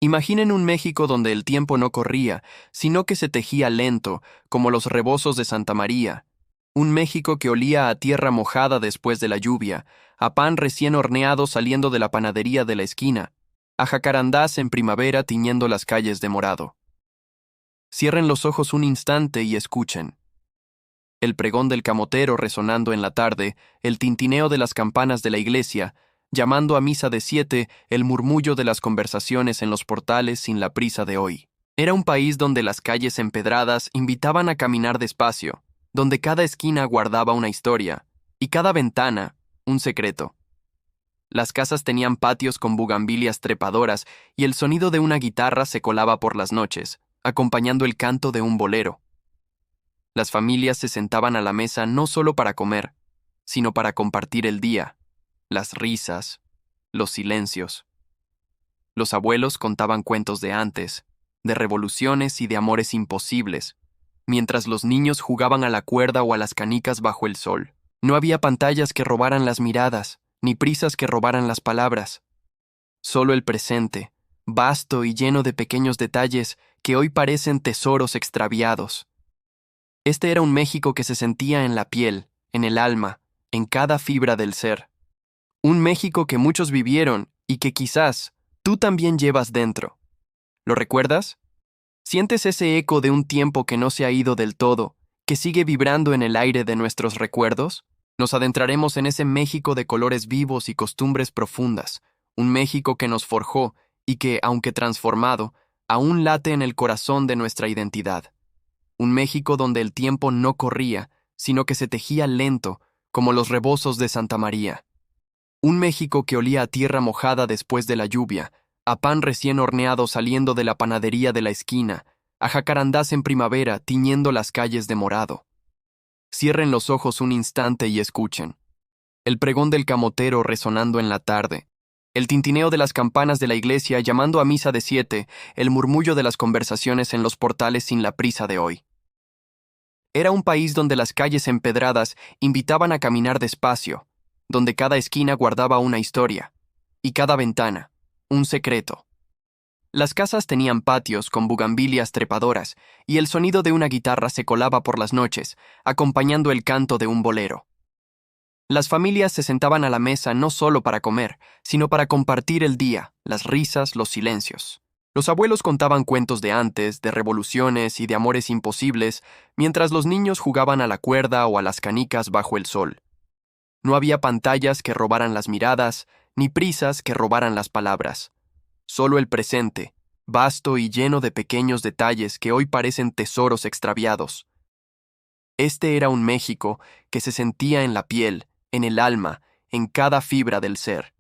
Imaginen un México donde el tiempo no corría, sino que se tejía lento, como los rebozos de Santa María. Un México que olía a tierra mojada después de la lluvia, a pan recién horneado saliendo de la panadería de la esquina, a jacarandás en primavera tiñendo las calles de morado. Cierren los ojos un instante y escuchen. El pregón del camotero resonando en la tarde, el tintineo de las campanas de la iglesia, llamando a misa de 7, el murmullo de las conversaciones en los portales sin la prisa de hoy. Era un país donde las calles empedradas invitaban a caminar despacio, donde cada esquina guardaba una historia, y cada ventana, un secreto. Las casas tenían patios con bugambilias trepadoras y el sonido de una guitarra se colaba por las noches, acompañando el canto de un bolero. Las familias se sentaban a la mesa no solo para comer, sino para compartir el día, las risas, los silencios. Los abuelos contaban cuentos de antes, de revoluciones y de amores imposibles, mientras los niños jugaban a la cuerda o a las canicas bajo el sol. No había pantallas que robaran las miradas, ni prisas que robaran las palabras. Solo el presente, vasto y lleno de pequeños detalles que hoy parecen tesoros extraviados. Este era un México que se sentía en la piel, en el alma, en cada fibra del ser. Un México que muchos vivieron y que quizás tú también llevas dentro. ¿Lo recuerdas? ¿Sientes ese eco de un tiempo que no se ha ido del todo, que sigue vibrando en el aire de nuestros recuerdos? Nos adentraremos en ese México de colores vivos y costumbres profundas, un México que nos forjó y que, aunque transformado, aún late en el corazón de nuestra identidad. Un México donde el tiempo no corría, sino que se tejía lento, como los rebozos de Santa María. Un México que olía a tierra mojada después de la lluvia, a pan recién horneado saliendo de la panadería de la esquina, a jacarandás en primavera tiñendo las calles de morado. Cierren los ojos un instante y escuchen. El pregón del camotero resonando en la tarde, el tintineo de las campanas de la iglesia llamando a misa de 7, el murmullo de las conversaciones en los portales sin la prisa de hoy. Era un país donde las calles empedradas invitaban a caminar despacio, donde cada esquina guardaba una historia, y cada ventana, un secreto. Las casas tenían patios con bugambilias trepadoras, y el sonido de una guitarra se colaba por las noches, acompañando el canto de un bolero. Las familias se sentaban a la mesa no solo para comer, sino para compartir el día, las risas, los silencios. Los abuelos contaban cuentos de antes, de revoluciones y de amores imposibles, mientras los niños jugaban a la cuerda o a las canicas bajo el sol. No había pantallas que robaran las miradas, ni prisas que robaran las palabras. Solo el presente, vasto y lleno de pequeños detalles que hoy parecen tesoros extraviados. Este era un México que se sentía en la piel, en el alma, en cada fibra del ser.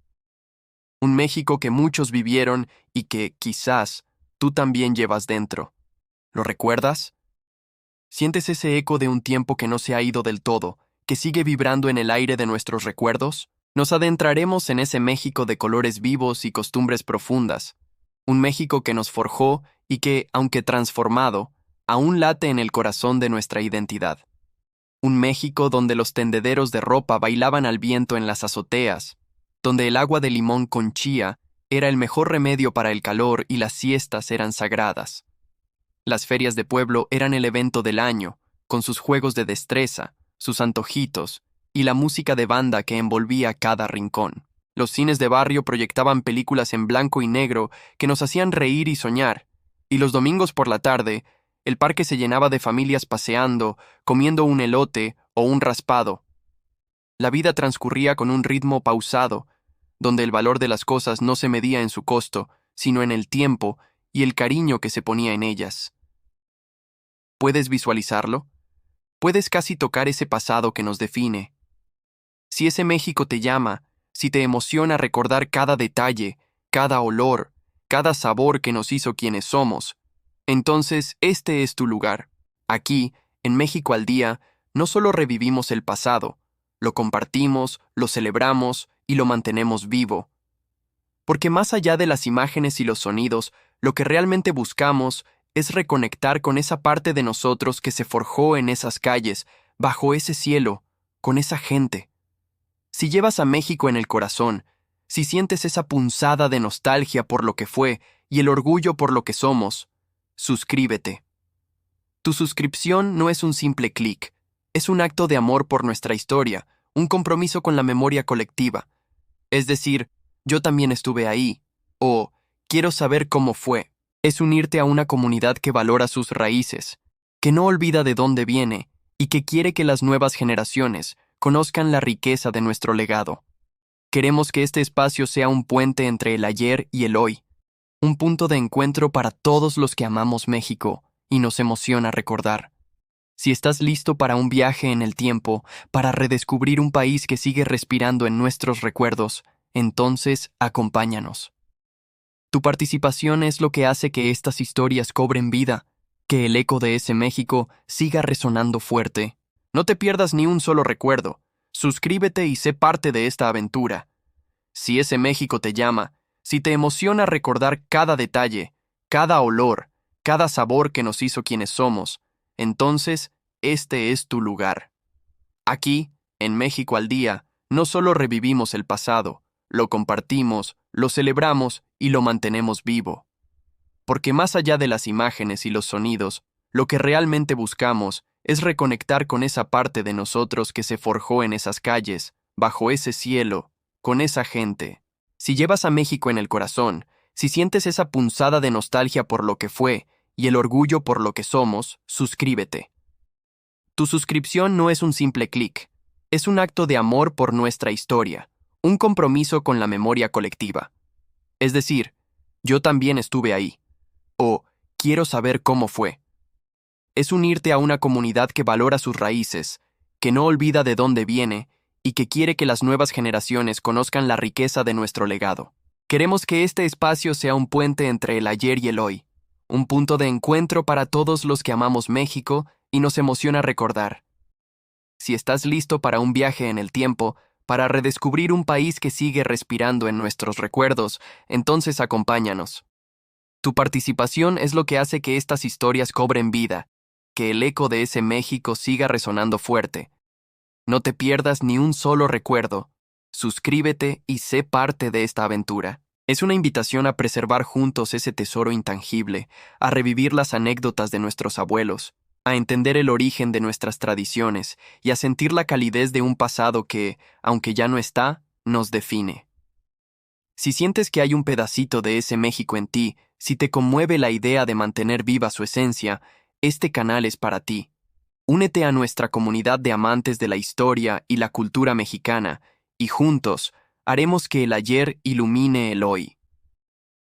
Un México que muchos vivieron y que, quizás, tú también llevas dentro. ¿Lo recuerdas? ¿Sientes ese eco de un tiempo que no se ha ido del todo, que sigue vibrando en el aire de nuestros recuerdos? Nos adentraremos en ese México de colores vivos y costumbres profundas, un México que nos forjó y que, aunque transformado, aún late en el corazón de nuestra identidad. Un México donde los tendederos de ropa bailaban al viento en las azoteas, donde el agua de limón con chía era el mejor remedio para el calor y las siestas eran sagradas. Las ferias de pueblo eran el evento del año, con sus juegos de destreza, sus antojitos y la música de banda que envolvía cada rincón. Los cines de barrio proyectaban películas en blanco y negro que nos hacían reír y soñar, y los domingos por la tarde, el parque se llenaba de familias paseando, comiendo un elote o un raspado. La vida transcurría con un ritmo pausado, donde el valor de las cosas no se medía en su costo, sino en el tiempo y el cariño que se ponía en ellas. ¿Puedes visualizarlo? Puedes casi tocar ese pasado que nos define. Si ese México te llama, si te emociona recordar cada detalle, cada olor, cada sabor que nos hizo quienes somos, entonces este es tu lugar. Aquí, en México al Día, no solo revivimos el pasado, lo compartimos, lo celebramos y lo mantenemos vivo. Porque más allá de las imágenes y los sonidos, lo que realmente buscamos es reconectar con esa parte de nosotros que se forjó en esas calles, bajo ese cielo, con esa gente. Si llevas a México en el corazón, si sientes esa punzada de nostalgia por lo que fue y el orgullo por lo que somos, suscríbete. Tu suscripción no es un simple clic, es un acto de amor por nuestra historia, un compromiso con la memoria colectiva. Es decir, yo también estuve ahí, o quiero saber cómo fue. Es unirte a una comunidad que valora sus raíces, que no olvida de dónde viene y que quiere que las nuevas generaciones conozcan la riqueza de nuestro legado. Queremos que este espacio sea un puente entre el ayer y el hoy, un punto de encuentro para todos los que amamos México y nos emociona recordar. Si estás listo para un viaje en el tiempo, para redescubrir un país que sigue respirando en nuestros recuerdos, entonces acompáñanos. Tu participación es lo que hace que estas historias cobren vida, que el eco de ese México siga resonando fuerte. No te pierdas ni un solo recuerdo. Suscríbete y sé parte de esta aventura. Si ese México te llama, si te emociona recordar cada detalle, cada olor, cada sabor que nos hizo quienes somos, entonces este es tu lugar. Aquí, en México al Día, no solo revivimos el pasado, lo compartimos, lo celebramos y lo mantenemos vivo. Porque más allá de las imágenes y los sonidos, lo que realmente buscamos es reconectar con esa parte de nosotros que se forjó en esas calles, bajo ese cielo, con esa gente. Si llevas a México en el corazón, si sientes esa punzada de nostalgia por lo que fue y el orgullo por lo que somos, suscríbete. Tu suscripción no es un simple clic, es un acto de amor por nuestra historia, un compromiso con la memoria colectiva. Es decir, yo también estuve ahí, o quiero saber cómo fue. Es unirte a una comunidad que valora sus raíces, que no olvida de dónde viene y que quiere que las nuevas generaciones conozcan la riqueza de nuestro legado. Queremos que este espacio sea un puente entre el ayer y el hoy, un punto de encuentro para todos los que amamos México y nos emociona recordar. Si estás listo para un viaje en el tiempo, para redescubrir un país que sigue respirando en nuestros recuerdos, entonces acompáñanos. Tu participación es lo que hace que estas historias cobren vida, que el eco de ese México siga resonando fuerte. No te pierdas ni un solo recuerdo. Suscríbete y sé parte de esta aventura. Es una invitación a preservar juntos ese tesoro intangible, a revivir las anécdotas de nuestros abuelos, a entender el origen de nuestras tradiciones y a sentir la calidez de un pasado que, aunque ya no está, nos define. Si sientes que hay un pedacito de ese México en ti, si te conmueve la idea de mantener viva su esencia, este canal es para ti. Únete a nuestra comunidad de amantes de la historia y la cultura mexicana, y juntos haremos que el ayer ilumine el hoy.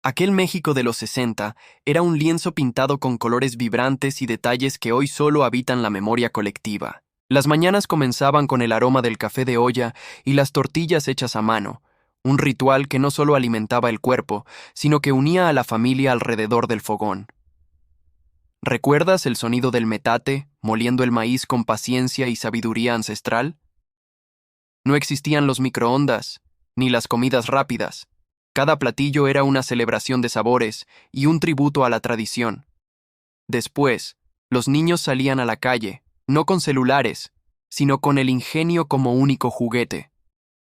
Aquel México de los 60 era un lienzo pintado con colores vibrantes y detalles que hoy solo habitan la memoria colectiva. Las mañanas comenzaban con el aroma del café de olla y las tortillas hechas a mano, un ritual que no solo alimentaba el cuerpo, sino que unía a la familia alrededor del fogón. ¿Recuerdas el sonido del metate, moliendo el maíz con paciencia y sabiduría ancestral? No existían los microondas, ni las comidas rápidas. Cada platillo era una celebración de sabores y un tributo a la tradición. Después, los niños salían a la calle, no con celulares, sino con el ingenio como único juguete.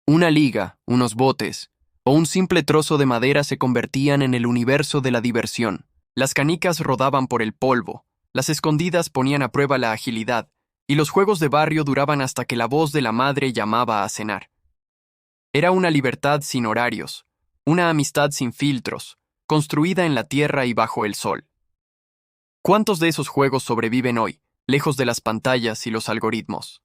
Una liga, unos botes, o un simple trozo de madera se convertían en el universo de la diversión. Las canicas rodaban por el polvo, las escondidas ponían a prueba la agilidad, y los juegos de barrio duraban hasta que la voz de la madre llamaba a cenar. Era una libertad sin horarios, una amistad sin filtros, construida en la tierra y bajo el sol. ¿Cuántos de esos juegos sobreviven hoy, lejos de las pantallas y los algoritmos?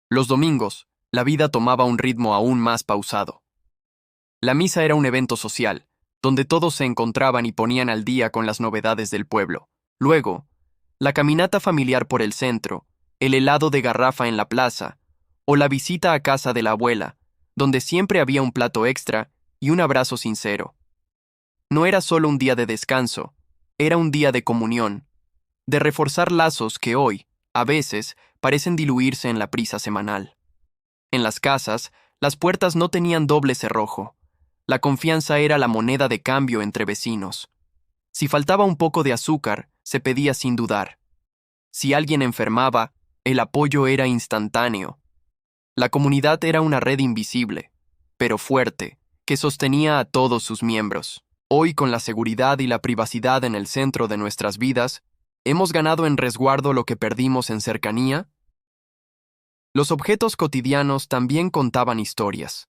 Los domingos, la vida tomaba un ritmo aún más pausado. La misa era un evento social, donde todos se encontraban y ponían al día con las novedades del pueblo. Luego, la caminata familiar por el centro, el helado de garrafa en la plaza, o la visita a casa de la abuela, donde siempre había un plato extra y un abrazo sincero. No era solo un día de descanso, era un día de comunión, de reforzar lazos que hoy, a veces, parecen diluirse en la prisa semanal. En las casas, las puertas no tenían doble cerrojo. La confianza era la moneda de cambio entre vecinos. Si faltaba un poco de azúcar, se pedía sin dudar. Si alguien enfermaba, el apoyo era instantáneo. La comunidad era una red invisible, pero fuerte, que sostenía a todos sus miembros. Hoy, con la seguridad y la privacidad en el centro de nuestras vidas, ¿hemos ganado en resguardo lo que perdimos en cercanía? Los objetos cotidianos también contaban historias.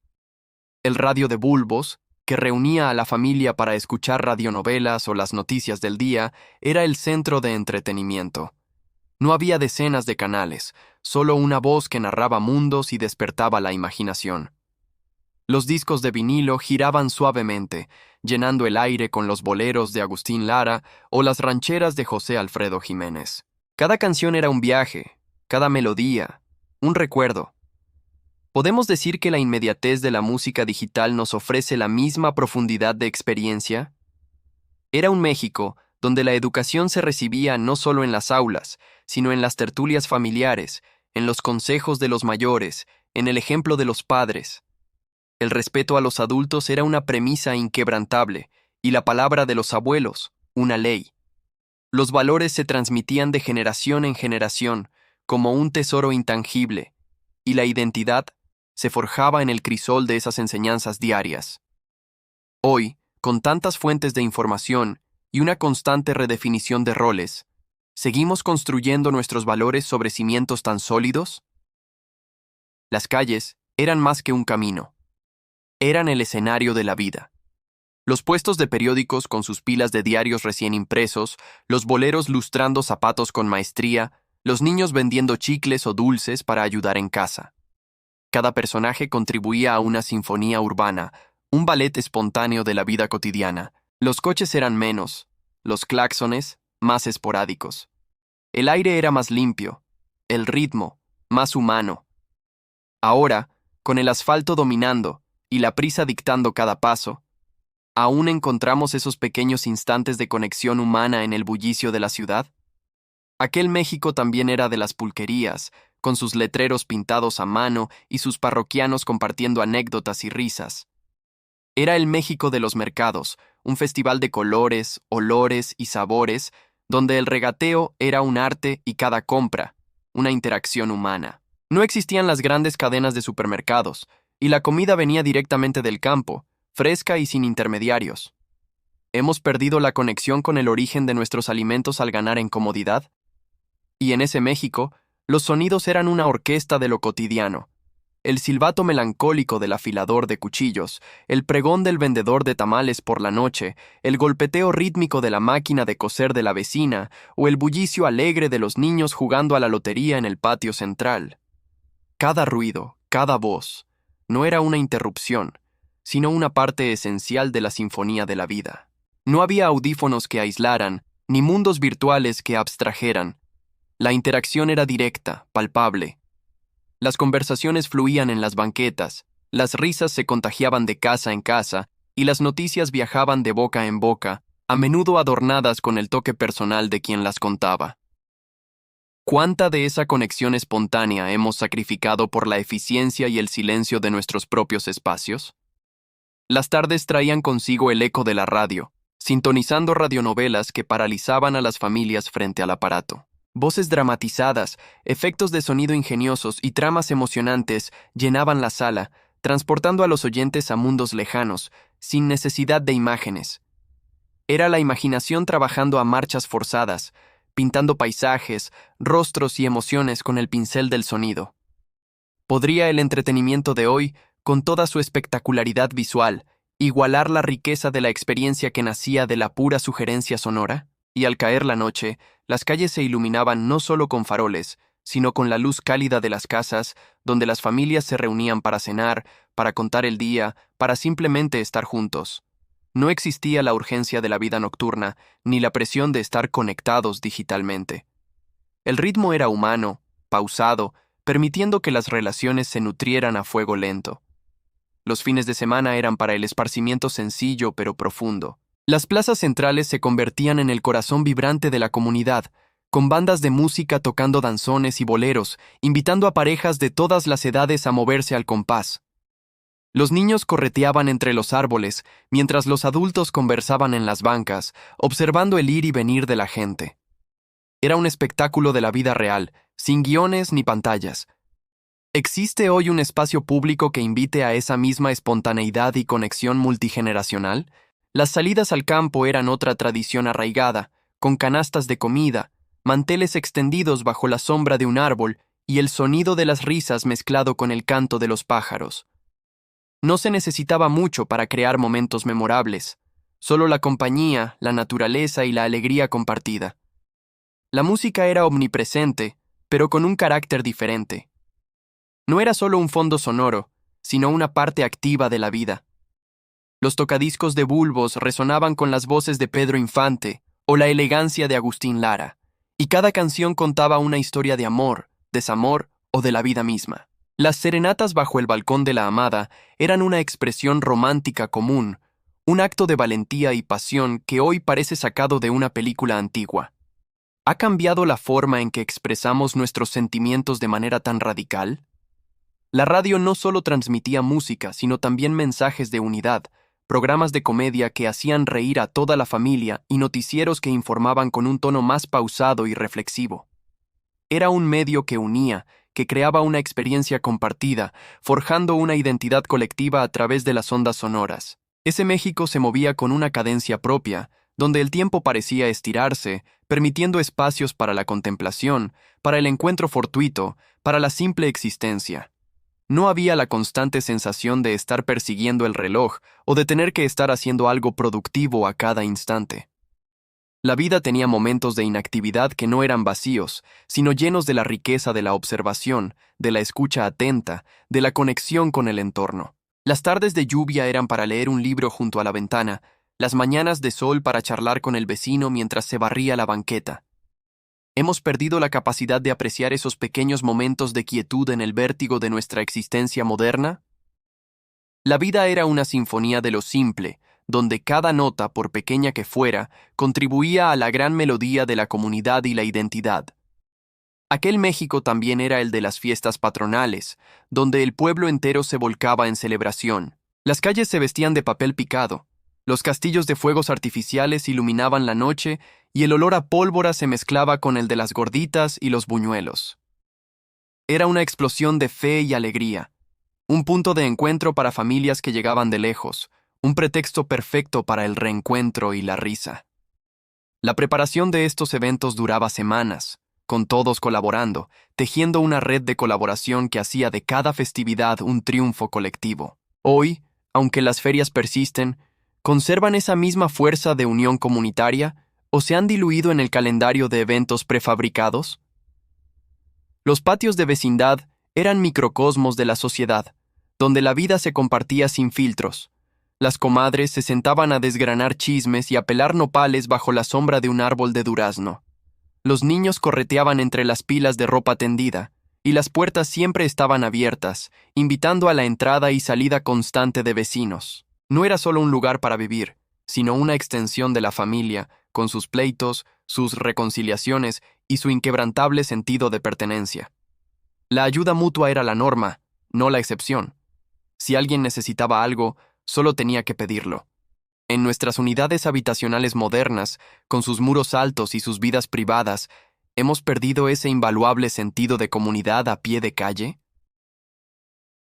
El radio de bulbos, que reunía a la familia para escuchar radionovelas o las noticias del día, era el centro de entretenimiento. No había decenas de canales, solo una voz que narraba mundos y despertaba la imaginación. Los discos de vinilo giraban suavemente, llenando el aire con los boleros de Agustín Lara o las rancheras de José Alfredo Jiménez. Cada canción era un viaje, cada melodía, un recuerdo. ¿Podemos decir que la inmediatez de la música digital nos ofrece la misma profundidad de experiencia? Era un México donde la educación se recibía no solo en las aulas, sino en las tertulias familiares, en los consejos de los mayores, en el ejemplo de los padres. El respeto a los adultos era una premisa inquebrantable, y la palabra de los abuelos, una ley. Los valores se transmitían de generación en generación, como un tesoro intangible, y la identidad se forjaba en el crisol de esas enseñanzas diarias. Hoy, con tantas fuentes de información y una constante redefinición de roles, ¿seguimos construyendo nuestros valores sobre cimientos tan sólidos? Las calles eran más que un camino. Eran el escenario de la vida. Los puestos de periódicos con sus pilas de diarios recién impresos, los boleros lustrando zapatos con maestría, los niños vendiendo chicles o dulces para ayudar en casa. Cada personaje contribuía a una sinfonía urbana, un ballet espontáneo de la vida cotidiana. Los coches eran menos, los claxones más esporádicos. El aire era más limpio, el ritmo más humano. Ahora, con el asfalto dominando y la prisa dictando cada paso, ¿aún encontramos esos pequeños instantes de conexión humana en el bullicio de la ciudad? Aquel México también era de las pulquerías, con sus letreros pintados a mano y sus parroquianos compartiendo anécdotas y risas. Era el México de los mercados, un festival de colores, olores y sabores, donde el regateo era un arte y cada compra, una interacción humana. No existían las grandes cadenas de supermercados, y la comida venía directamente del campo, fresca y sin intermediarios. ¿Hemos perdido la conexión con el origen de nuestros alimentos al ganar en comodidad? Y en ese México, los sonidos eran una orquesta de lo cotidiano. El silbato melancólico del afilador de cuchillos, el pregón del vendedor de tamales por la noche, el golpeteo rítmico de la máquina de coser de la vecina o el bullicio alegre de los niños jugando a la lotería en el patio central. Cada ruido, cada voz, no era una interrupción, sino una parte esencial de la sinfonía de la vida. No había audífonos que aislaran, ni mundos virtuales que abstrajeran. La interacción era directa, palpable. Las conversaciones fluían en las banquetas, las risas se contagiaban de casa en casa y las noticias viajaban de boca en boca, a menudo adornadas con el toque personal de quien las contaba. ¿Cuánta de esa conexión espontánea hemos sacrificado por la eficiencia y el silencio de nuestros propios espacios? Las tardes traían consigo el eco de la radio, sintonizando radionovelas que paralizaban a las familias frente al aparato. Voces dramatizadas, efectos de sonido ingeniosos y tramas emocionantes llenaban la sala, transportando a los oyentes a mundos lejanos, sin necesidad de imágenes. Era la imaginación trabajando a marchas forzadas, pintando paisajes, rostros y emociones con el pincel del sonido. ¿Podría el entretenimiento de hoy, con toda su espectacularidad visual, igualar la riqueza de la experiencia que nacía de la pura sugerencia sonora? Y al caer la noche, las calles se iluminaban no solo con faroles, sino con la luz cálida de las casas, donde las familias se reunían para cenar, para contar el día, para simplemente estar juntos. No existía la urgencia de la vida nocturna, ni la presión de estar conectados digitalmente. El ritmo era humano, pausado, permitiendo que las relaciones se nutrieran a fuego lento. Los fines de semana eran para el esparcimiento sencillo pero profundo. Las plazas centrales se convertían en el corazón vibrante de la comunidad, con bandas de música tocando danzones y boleros, invitando a parejas de todas las edades a moverse al compás. Los niños correteaban entre los árboles, mientras los adultos conversaban en las bancas, observando el ir y venir de la gente. Era un espectáculo de la vida real, sin guiones ni pantallas. ¿Existe hoy un espacio público que invite a esa misma espontaneidad y conexión multigeneracional? Las salidas al campo eran otra tradición arraigada, con canastas de comida, manteles extendidos bajo la sombra de un árbol y el sonido de las risas mezclado con el canto de los pájaros. No se necesitaba mucho para crear momentos memorables, solo la compañía, la naturaleza y la alegría compartida. La música era omnipresente, pero con un carácter diferente. No era solo un fondo sonoro, sino una parte activa de la vida. Los tocadiscos de bulbos resonaban con las voces de Pedro Infante o la elegancia de Agustín Lara, y cada canción contaba una historia de amor, desamor o de la vida misma. Las serenatas bajo el balcón de la amada eran una expresión romántica común, un acto de valentía y pasión que hoy parece sacado de una película antigua. ¿Ha cambiado la forma en que expresamos nuestros sentimientos de manera tan radical? La radio no solo transmitía música, sino también mensajes de unidad, programas de comedia que hacían reír a toda la familia y noticieros que informaban con un tono más pausado y reflexivo. Era un medio que unía, que creaba una experiencia compartida, forjando una identidad colectiva a través de las ondas sonoras. Ese México se movía con una cadencia propia, donde el tiempo parecía estirarse, permitiendo espacios para la contemplación, para el encuentro fortuito, para la simple existencia. No había la constante sensación de estar persiguiendo el reloj o de tener que estar haciendo algo productivo a cada instante. La vida tenía momentos de inactividad que no eran vacíos, sino llenos de la riqueza de la observación, de la escucha atenta, de la conexión con el entorno. Las tardes de lluvia eran para leer un libro junto a la ventana, las mañanas de sol para charlar con el vecino mientras se barría la banqueta. ¿Hemos perdido la capacidad de apreciar esos pequeños momentos de quietud en el vértigo de nuestra existencia moderna? La vida era una sinfonía de lo simple, donde cada nota, por pequeña que fuera, contribuía a la gran melodía de la comunidad y la identidad. Aquel México también era el de las fiestas patronales, donde el pueblo entero se volcaba en celebración. Las calles se vestían de papel picado, los castillos de fuegos artificiales iluminaban la noche y el olor a pólvora se mezclaba con el de las gorditas y los buñuelos. Era una explosión de fe y alegría, un punto de encuentro para familias que llegaban de lejos, un pretexto perfecto para el reencuentro y la risa. La preparación de estos eventos duraba semanas, con todos colaborando, tejiendo una red de colaboración que hacía de cada festividad un triunfo colectivo. Hoy, aunque las ferias persisten, ¿conservan esa misma fuerza de unión comunitaria o se han diluido en el calendario de eventos prefabricados? Los patios de vecindad eran microcosmos de la sociedad, donde la vida se compartía sin filtros. Las comadres se sentaban a desgranar chismes y a pelar nopales bajo la sombra de un árbol de durazno. Los niños correteaban entre las pilas de ropa tendida, y las puertas siempre estaban abiertas, invitando a la entrada y salida constante de vecinos. No era solo un lugar para vivir, sino una extensión de la familia, con sus pleitos, sus reconciliaciones y su inquebrantable sentido de pertenencia. La ayuda mutua era la norma, no la excepción. Si alguien necesitaba algo, solo tenía que pedirlo. En nuestras unidades habitacionales modernas, con sus muros altos y sus vidas privadas, ¿hemos perdido ese invaluable sentido de comunidad a pie de calle?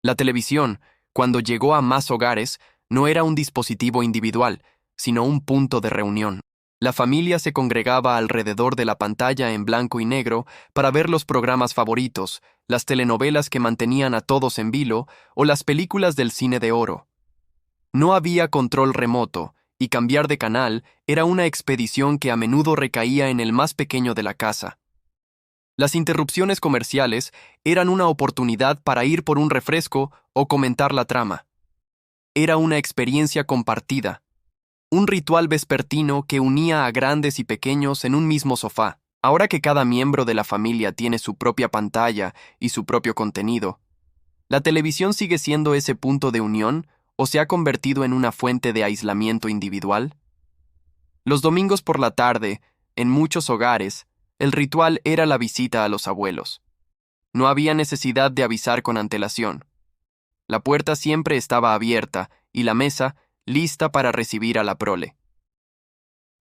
La televisión, cuando llegó a más hogares, no era un dispositivo individual, sino un punto de reunión. La familia se congregaba alrededor de la pantalla en blanco y negro para ver los programas favoritos, las telenovelas que mantenían a todos en vilo o las películas del cine de oro. No había control remoto, y cambiar de canal era una expedición que a menudo recaía en el más pequeño de la casa. Las interrupciones comerciales eran una oportunidad para ir por un refresco o comentar la trama. Era una experiencia compartida, un ritual vespertino que unía a grandes y pequeños en un mismo sofá. Ahora que cada miembro de la familia tiene su propia pantalla y su propio contenido, ¿la televisión sigue siendo ese punto de unión o se ha convertido en una fuente de aislamiento individual? Los domingos por la tarde, en muchos hogares, el ritual era la visita a los abuelos. No había necesidad de avisar con antelación. La puerta siempre estaba abierta y la mesa lista para recibir a la prole.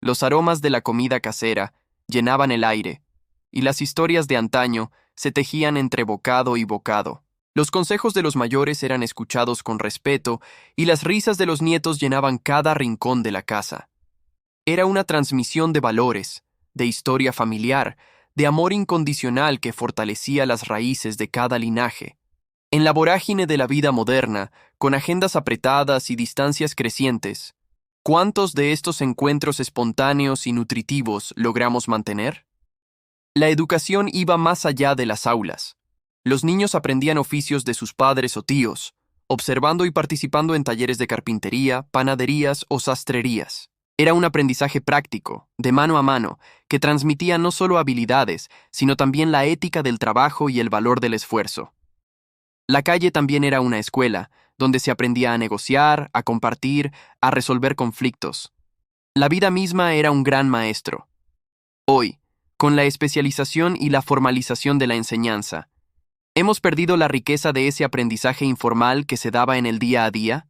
Los aromas de la comida casera llenaban el aire, y las historias de antaño se tejían entre bocado y bocado. Los consejos de los mayores eran escuchados con respeto y las risas de los nietos llenaban cada rincón de la casa. Era una transmisión de valores, de historia familiar, de amor incondicional que fortalecía las raíces de cada linaje. En la vorágine de la vida moderna, con agendas apretadas y distancias crecientes, ¿cuántos de estos encuentros espontáneos y nutritivos logramos mantener? La educación iba más allá de las aulas. Los niños aprendían oficios de sus padres o tíos, observando y participando en talleres de carpintería, panaderías o sastrerías. Era un aprendizaje práctico, de mano a mano, que transmitía no solo habilidades, sino también la ética del trabajo y el valor del esfuerzo. La calle también era una escuela, donde se aprendía a negociar, a compartir, a resolver conflictos. La vida misma era un gran maestro. Hoy, con la especialización y la formalización de la enseñanza, ¿hemos perdido la riqueza de ese aprendizaje informal que se daba en el día a día?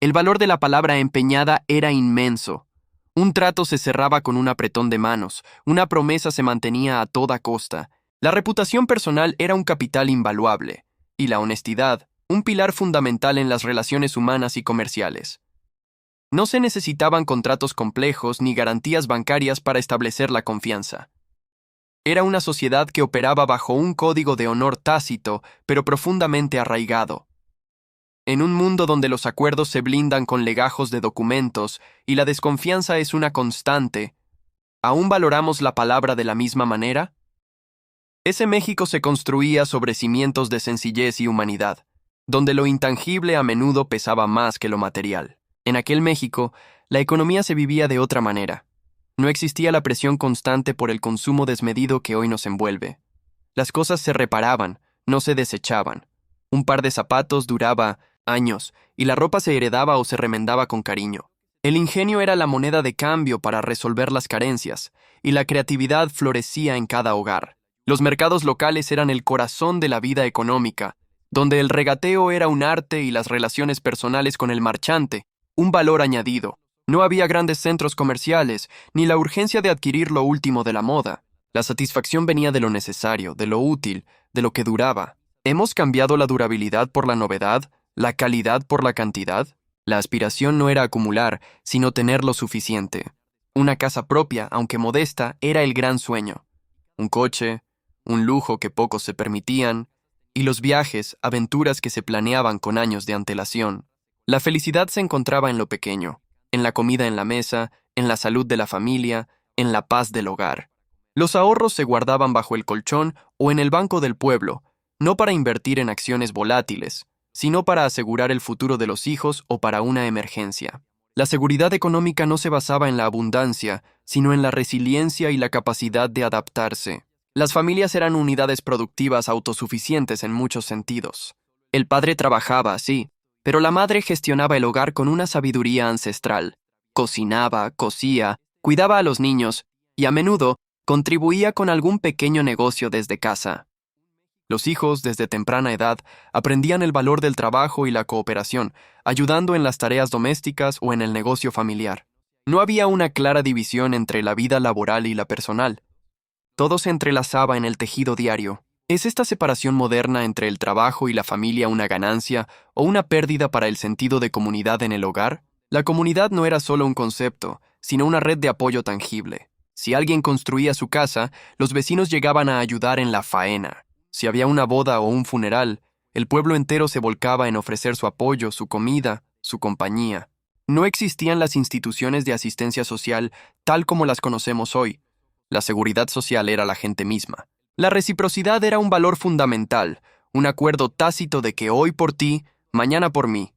El valor de la palabra empeñada era inmenso. Un trato se cerraba con un apretón de manos, una promesa se mantenía a toda costa. La reputación personal era un capital invaluable, y la honestidad, un pilar fundamental en las relaciones humanas y comerciales. No se necesitaban contratos complejos ni garantías bancarias para establecer la confianza. Era una sociedad que operaba bajo un código de honor tácito, pero profundamente arraigado. En un mundo donde los acuerdos se blindan con legajos de documentos y la desconfianza es una constante, ¿aún valoramos la palabra de la misma manera? Ese México se construía sobre cimientos de sencillez y humanidad, donde lo intangible a menudo pesaba más que lo material. En aquel México, la economía se vivía de otra manera. No existía la presión constante por el consumo desmedido que hoy nos envuelve. Las cosas se reparaban, no se desechaban. Un par de zapatos duraba años, y la ropa se heredaba o se remendaba con cariño. El ingenio era la moneda de cambio para resolver las carencias, y la creatividad florecía en cada hogar. Los mercados locales eran el corazón de la vida económica, donde el regateo era un arte y las relaciones personales con el marchante, un valor añadido. No había grandes centros comerciales, ni la urgencia de adquirir lo último de la moda. La satisfacción venía de lo necesario, de lo útil, de lo que duraba. ¿Hemos cambiado la durabilidad por la novedad, la calidad por la cantidad? La aspiración no era acumular, sino tener lo suficiente. Una casa propia, aunque modesta, era el gran sueño. Un coche, un lujo que pocos se permitían, y los viajes, aventuras que se planeaban con años de antelación. La felicidad se encontraba en lo pequeño, en la comida en la mesa, en la salud de la familia, en la paz del hogar. Los ahorros se guardaban bajo el colchón o en el banco del pueblo, no para invertir en acciones volátiles, sino para asegurar el futuro de los hijos o para una emergencia. La seguridad económica no se basaba en la abundancia, sino en la resiliencia y la capacidad de adaptarse. Las familias eran unidades productivas autosuficientes en muchos sentidos. El padre trabajaba, sí, pero la madre gestionaba el hogar con una sabiduría ancestral. Cocinaba, cosía, cuidaba a los niños y a menudo contribuía con algún pequeño negocio desde casa. Los hijos, desde temprana edad, aprendían el valor del trabajo y la cooperación, ayudando en las tareas domésticas o en el negocio familiar. No había una clara división entre la vida laboral y la personal. Todo se entrelazaba en el tejido diario. ¿Es esta separación moderna entre el trabajo y la familia una ganancia o una pérdida para el sentido de comunidad en el hogar? La comunidad no era solo un concepto, sino una red de apoyo tangible. Si alguien construía su casa, los vecinos llegaban a ayudar en la faena. Si había una boda o un funeral, el pueblo entero se volcaba en ofrecer su apoyo, su comida, su compañía. No existían las instituciones de asistencia social tal como las conocemos hoy. La seguridad social era la gente misma. La reciprocidad era un valor fundamental, un acuerdo tácito de que hoy por ti, mañana por mí.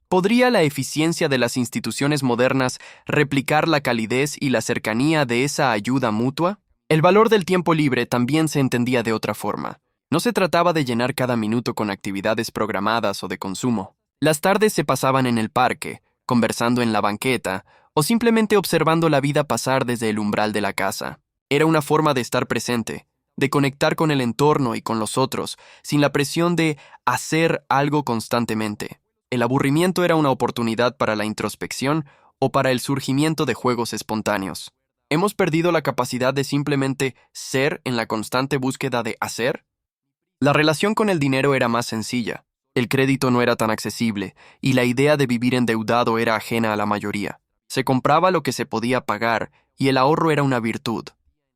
¿Podría la eficiencia de las instituciones modernas replicar la calidez y la cercanía de esa ayuda mutua? El valor del tiempo libre también se entendía de otra forma. No se trataba de llenar cada minuto con actividades programadas o de consumo. Las tardes se pasaban en el parque, conversando en la banqueta, o simplemente observando la vida pasar desde el umbral de la casa. Era una forma de estar presente, de conectar con el entorno y con los otros, sin la presión de hacer algo constantemente. El aburrimiento era una oportunidad para la introspección o para el surgimiento de juegos espontáneos. ¿Hemos perdido la capacidad de simplemente ser en la constante búsqueda de hacer? La relación con el dinero era más sencilla. El crédito no era tan accesible, y la idea de vivir endeudado era ajena a la mayoría. Se compraba lo que se podía pagar, y el ahorro era una virtud.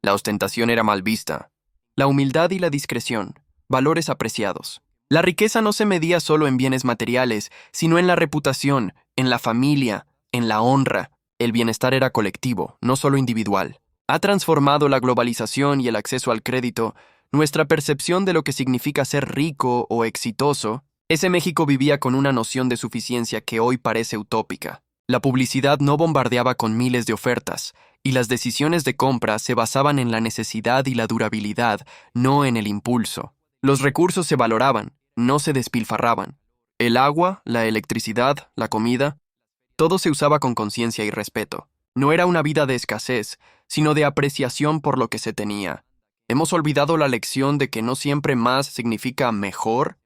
La ostentación era mal vista. La humildad y la discreción, valores apreciados. La riqueza no se medía solo en bienes materiales, sino en la reputación, en la familia, en la honra. El bienestar era colectivo, no solo individual. Ha transformado la globalización y el acceso al crédito nuestra percepción de lo que significa ser rico o exitoso. Ese México vivía con una noción de suficiencia que hoy parece utópica. La publicidad no bombardeaba con miles de ofertas, y las decisiones de compra se basaban en la necesidad y la durabilidad, no en el impulso. Los recursos se valoraban, no se despilfarraban. El agua, la electricidad, la comida, todo se usaba con conciencia y respeto. No era una vida de escasez, sino de apreciación por lo que se tenía. Hemos olvidado la lección de que no siempre más significa mejor,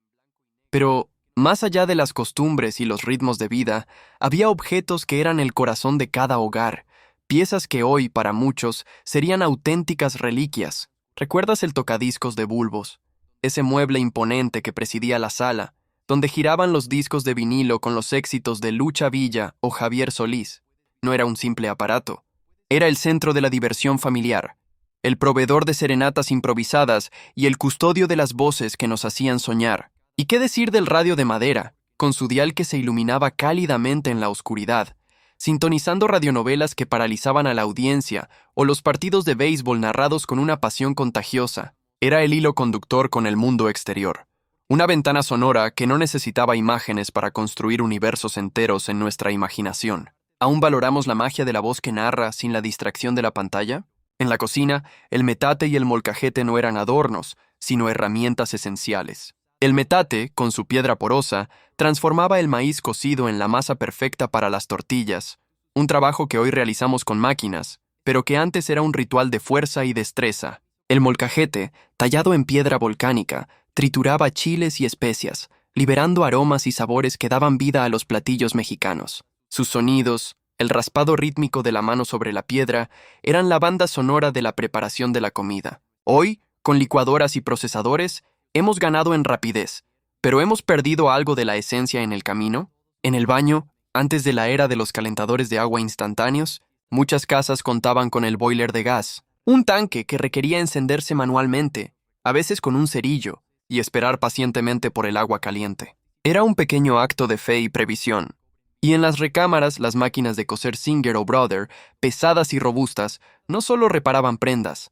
pero más allá de las costumbres y los ritmos de vida, había objetos que eran el corazón de cada hogar, piezas que hoy, para muchos, serían auténticas reliquias. ¿Recuerdas el tocadiscos de bulbos? Ese mueble imponente que presidía la sala, donde giraban los discos de vinilo con los éxitos de Lucha Villa o Javier Solís. No era un simple aparato, era el centro de la diversión familiar, el proveedor de serenatas improvisadas y el custodio de las voces que nos hacían soñar. ¿Y qué decir del radio de madera, con su dial que se iluminaba cálidamente en la oscuridad, sintonizando radionovelas que paralizaban a la audiencia o los partidos de béisbol narrados con una pasión contagiosa? Era el hilo conductor con el mundo exterior. Una ventana sonora que no necesitaba imágenes para construir universos enteros en nuestra imaginación. ¿Aún valoramos la magia de la voz que narra sin la distracción de la pantalla? En la cocina, el metate y el molcajete no eran adornos, sino herramientas esenciales. El metate, con su piedra porosa, transformaba el maíz cocido en la masa perfecta para las tortillas, un trabajo que hoy realizamos con máquinas, pero que antes era un ritual de fuerza y destreza. El molcajete, tallado en piedra volcánica, trituraba chiles y especias, liberando aromas y sabores que daban vida a los platillos mexicanos. Sus sonidos, el raspado rítmico de la mano sobre la piedra, eran la banda sonora de la preparación de la comida. Hoy, con licuadoras y procesadores, hemos ganado en rapidez, pero hemos perdido algo de la esencia en el camino. En el baño, antes de la era de los calentadores de agua instantáneos, muchas casas contaban con el boiler de gas, un tanque que requería encenderse manualmente, a veces con un cerillo, y esperar pacientemente por el agua caliente. Era un pequeño acto de fe y previsión. Y en las recámaras, las máquinas de coser Singer o Brother, pesadas y robustas, no solo reparaban prendas,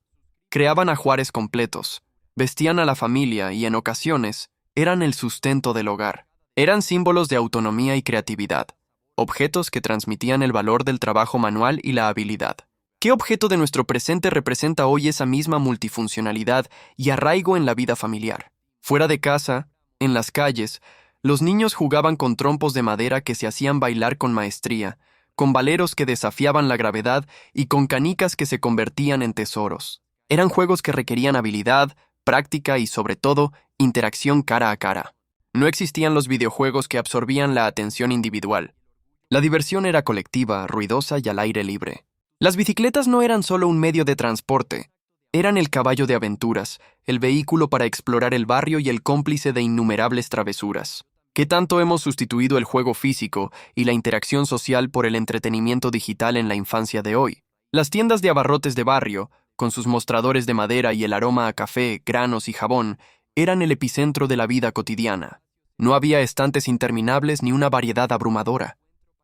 creaban ajuares completos, vestían a la familia y, en ocasiones, eran el sustento del hogar. Eran símbolos de autonomía y creatividad, objetos que transmitían el valor del trabajo manual y la habilidad. ¿Qué objeto de nuestro presente representa hoy esa misma multifuncionalidad y arraigo en la vida familiar? Fuera de casa, en las calles, los niños jugaban con trompos de madera que se hacían bailar con maestría, con valeros que desafiaban la gravedad y con canicas que se convertían en tesoros. Eran juegos que requerían habilidad, práctica y, sobre todo, interacción cara a cara. No existían los videojuegos que absorbían la atención individual. La diversión era colectiva, ruidosa y al aire libre. Las bicicletas no eran solo un medio de transporte, eran el caballo de aventuras, el vehículo para explorar el barrio y el cómplice de innumerables travesuras. ¿Qué tanto hemos sustituido el juego físico y la interacción social por el entretenimiento digital en la infancia de hoy? Las tiendas de abarrotes de barrio, con sus mostradores de madera y el aroma a café, granos y jabón, eran el epicentro de la vida cotidiana. No había estantes interminables ni una variedad abrumadora.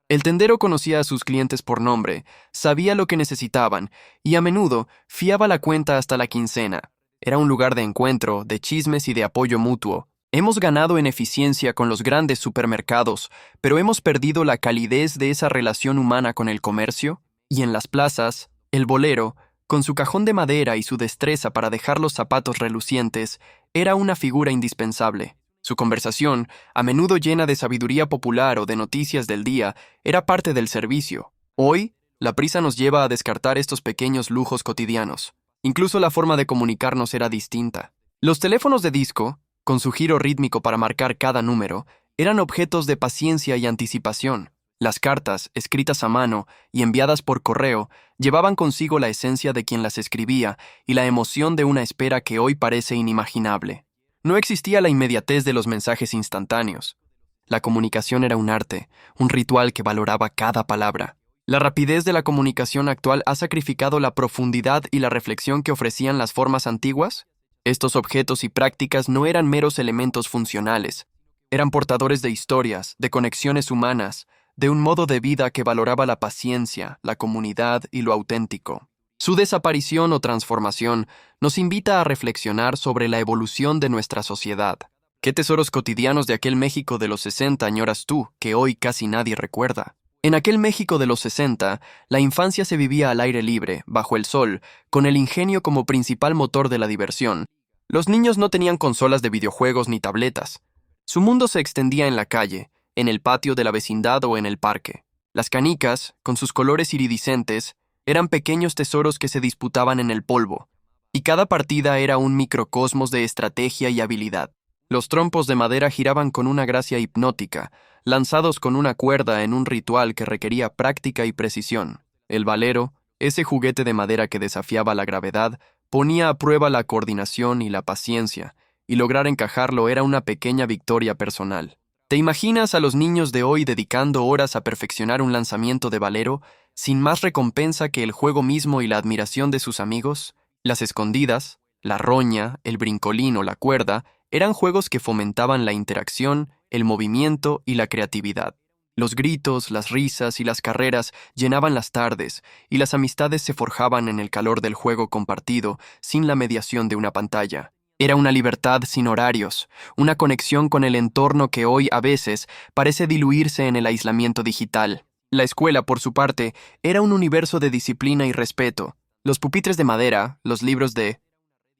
El tendero conocía a sus clientes por nombre, sabía lo que necesitaban y a menudo fiaba la cuenta hasta la quincena. Era un lugar de encuentro, de chismes y de apoyo mutuo. Hemos ganado en eficiencia con los grandes supermercados, pero hemos perdido la calidez de esa relación humana con el comercio. Y en las plazas, el bolero, con su cajón de madera y su destreza para dejar los zapatos relucientes, era una figura indispensable. Su conversación, a menudo llena de sabiduría popular o de noticias del día, era parte del servicio. Hoy, la prisa nos lleva a descartar estos pequeños lujos cotidianos. Incluso la forma de comunicarnos era distinta. Los teléfonos de disco, con su giro rítmico para marcar cada número, eran objetos de paciencia y anticipación. Las cartas, escritas a mano y enviadas por correo, llevaban consigo la esencia de quien las escribía y la emoción de una espera que hoy parece inimaginable. No existía la inmediatez de los mensajes instantáneos. La comunicación era un arte, un ritual que valoraba cada palabra. La rapidez de la comunicación actual ha sacrificado la profundidad y la reflexión que ofrecían las formas antiguas. Estos objetos y prácticas no eran meros elementos funcionales. Eran portadores de historias, de conexiones humanas, de un modo de vida que valoraba la paciencia, la comunidad y lo auténtico. Su desaparición o transformación nos invita a reflexionar sobre la evolución de nuestra sociedad. ¿Qué tesoros cotidianos de aquel México de los 60 añoras tú, que hoy casi nadie recuerda? En aquel México de los 60, la infancia se vivía al aire libre, bajo el sol, con el ingenio como principal motor de la diversión. Los niños no tenían consolas de videojuegos ni tabletas. Su mundo se extendía en la calle, en el patio de la vecindad o en el parque. Las canicas, con sus colores iridiscentes, eran pequeños tesoros que se disputaban en el polvo, y cada partida era un microcosmos de estrategia y habilidad. Los trompos de madera giraban con una gracia hipnótica, lanzados con una cuerda en un ritual que requería práctica y precisión. El valero, ese juguete de madera que desafiaba la gravedad, ponía a prueba la coordinación y la paciencia, y lograr encajarlo era una pequeña victoria personal. ¿Te imaginas a los niños de hoy dedicando horas a perfeccionar un lanzamiento de valero, sin más recompensa que el juego mismo y la admiración de sus amigos? Las escondidas, la roña, el brincolín o la cuerda eran juegos que fomentaban la interacción, el movimiento y la creatividad. Los gritos, las risas y las carreras llenaban las tardes, y las amistades se forjaban en el calor del juego compartido, sin la mediación de una pantalla. Era una libertad sin horarios, una conexión con el entorno que hoy a veces parece diluirse en el aislamiento digital. La escuela, por su parte, era un universo de disciplina y respeto. Los pupitres de madera, los libros de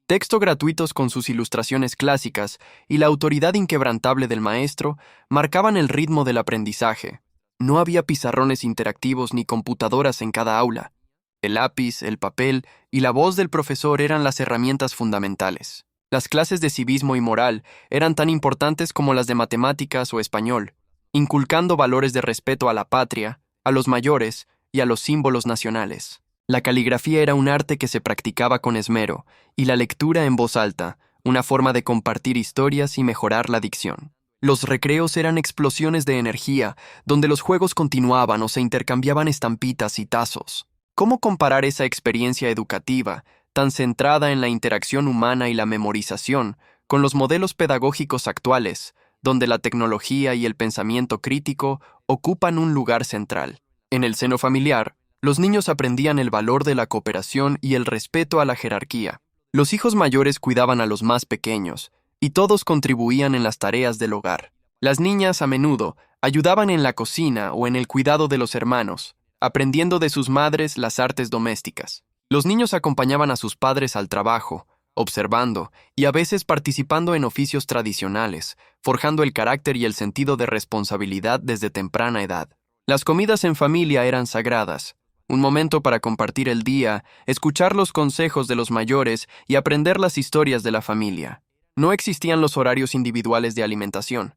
texto gratuitos con sus ilustraciones clásicas y la autoridad inquebrantable del maestro marcaban el ritmo del aprendizaje. No había pizarrones interactivos ni computadoras en cada aula. El lápiz, el papel y la voz del profesor eran las herramientas fundamentales. Las clases de civismo y moral eran tan importantes como las de matemáticas o español, inculcando valores de respeto a la patria, a los mayores y a los símbolos nacionales. La caligrafía era un arte que se practicaba con esmero, y la lectura en voz alta, una forma de compartir historias y mejorar la dicción. Los recreos eran explosiones de energía, donde los juegos continuaban o se intercambiaban estampitas y tazos. ¿Cómo comparar esa experiencia educativa, tan centrada en la interacción humana y la memorización, con los modelos pedagógicos actuales, donde la tecnología y el pensamiento crítico ocupan un lugar central? En el seno familiar, los niños aprendían el valor de la cooperación y el respeto a la jerarquía. Los hijos mayores cuidaban a los más pequeños, y todos contribuían en las tareas del hogar. Las niñas, a menudo, ayudaban en la cocina o en el cuidado de los hermanos, aprendiendo de sus madres las artes domésticas. Los niños acompañaban a sus padres al trabajo, observando y a veces participando en oficios tradicionales, forjando el carácter y el sentido de responsabilidad desde temprana edad. Las comidas en familia eran sagradas, un momento para compartir el día, escuchar los consejos de los mayores y aprender las historias de la familia. No existían los horarios individuales de alimentación.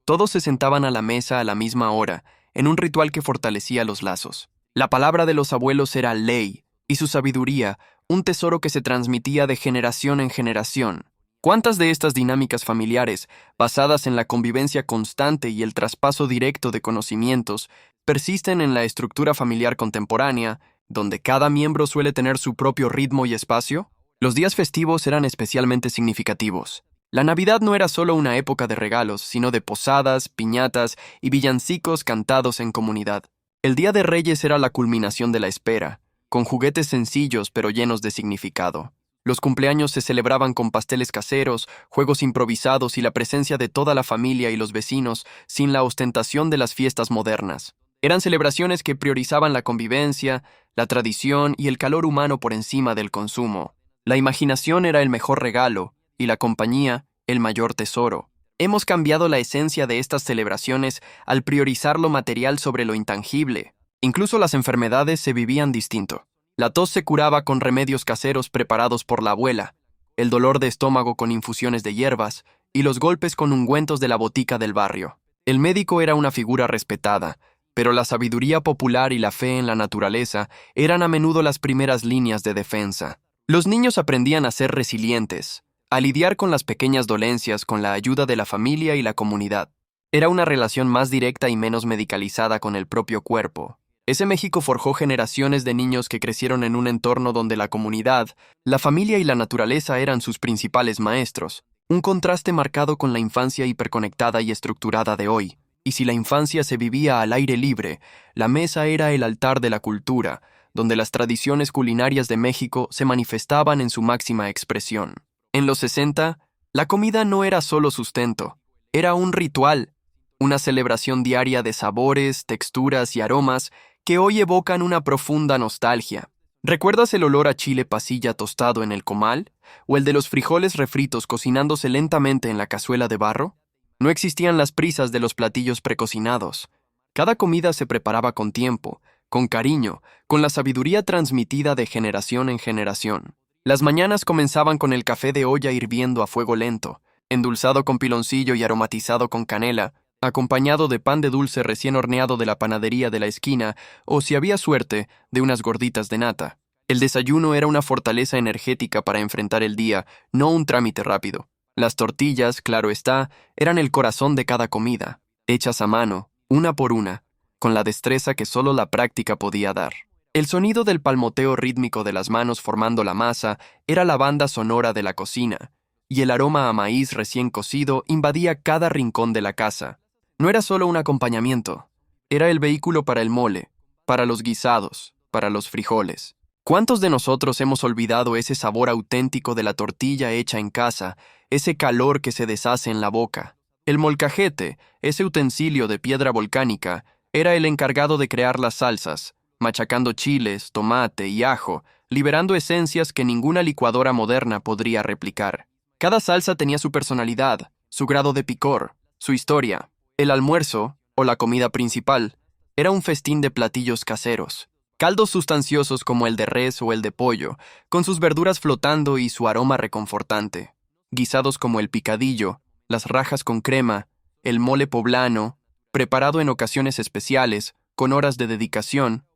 Todos se sentaban a la mesa a la misma hora, en un ritual que fortalecía los lazos. La palabra de los abuelos era ley, y su sabiduría, un tesoro que se transmitía de generación en generación. ¿Cuántas de estas dinámicas familiares, basadas en la convivencia constante y el traspaso directo de conocimientos, persisten en la estructura familiar contemporánea, donde cada miembro suele tener su propio ritmo y espacio? Los días festivos eran especialmente significativos. La Navidad no era solo una época de regalos, sino de posadas, piñatas y villancicos cantados en comunidad. El Día de Reyes era la culminación de la espera, con juguetes sencillos pero llenos de significado. Los cumpleaños se celebraban con pasteles caseros, juegos improvisados y la presencia de toda la familia y los vecinos, sin la ostentación de las fiestas modernas. Eran celebraciones que priorizaban la convivencia, la tradición y el calor humano por encima del consumo. La imaginación era el mejor regalo, y la compañía, el mayor tesoro. Hemos cambiado la esencia de estas celebraciones al priorizar lo material sobre lo intangible. Incluso las enfermedades se vivían distinto. La tos se curaba con remedios caseros preparados por la abuela, el dolor de estómago con infusiones de hierbas y los golpes con ungüentos de la botica del barrio. El médico era una figura respetada, pero la sabiduría popular y la fe en la naturaleza eran a menudo las primeras líneas de defensa. Los niños aprendían a ser resilientes, a lidiar con las pequeñas dolencias con la ayuda de la familia y la comunidad. Era una relación más directa y menos medicalizada con el propio cuerpo. Ese México forjó generaciones de niños que crecieron en un entorno donde la comunidad, la familia y la naturaleza eran sus principales maestros, un contraste marcado con la infancia hiperconectada y estructurada de hoy. Y si la infancia se vivía al aire libre, la mesa era el altar de la cultura, donde las tradiciones culinarias de México se manifestaban en su máxima expresión. En los 60, la comida no era solo sustento, era un ritual, una celebración diaria de sabores, texturas y aromas que hoy evocan una profunda nostalgia. ¿Recuerdas el olor a chile pasilla tostado en el comal? ¿O el de los frijoles refritos cocinándose lentamente en la cazuela de barro? No existían las prisas de los platillos precocinados. Cada comida se preparaba con tiempo, con cariño, con la sabiduría transmitida de generación en generación. Las mañanas comenzaban con el café de olla hirviendo a fuego lento, endulzado con piloncillo y aromatizado con canela, acompañado de pan de dulce recién horneado de la panadería de la esquina o, si había suerte, de unas gorditas de nata. El desayuno era una fortaleza energética para enfrentar el día, no un trámite rápido. Las tortillas, claro está, eran el corazón de cada comida, hechas a mano, una por una, con la destreza que solo la práctica podía dar. El sonido del palmoteo rítmico de las manos formando la masa era la banda sonora de la cocina, y el aroma a maíz recién cocido invadía cada rincón de la casa. No era solo un acompañamiento, era el vehículo para el mole, para los guisados, para los frijoles. ¿Cuántos de nosotros hemos olvidado ese sabor auténtico de la tortilla hecha en casa, ese calor que se deshace en la boca? El molcajete, ese utensilio de piedra volcánica, era el encargado de crear las salsas, machacando chiles, tomate y ajo, liberando esencias que ninguna licuadora moderna podría replicar. Cada salsa tenía su personalidad, su grado de picor, su historia. El almuerzo, o la comida principal, era un festín de platillos caseros. Caldos sustanciosos como el de res o el de pollo, con sus verduras flotando y su aroma reconfortante. Guisados como el picadillo, las rajas con crema, el mole poblano, preparado en ocasiones especiales, con horas de dedicación,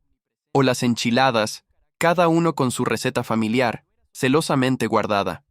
o las enchiladas, cada uno con su receta familiar, celosamente guardada.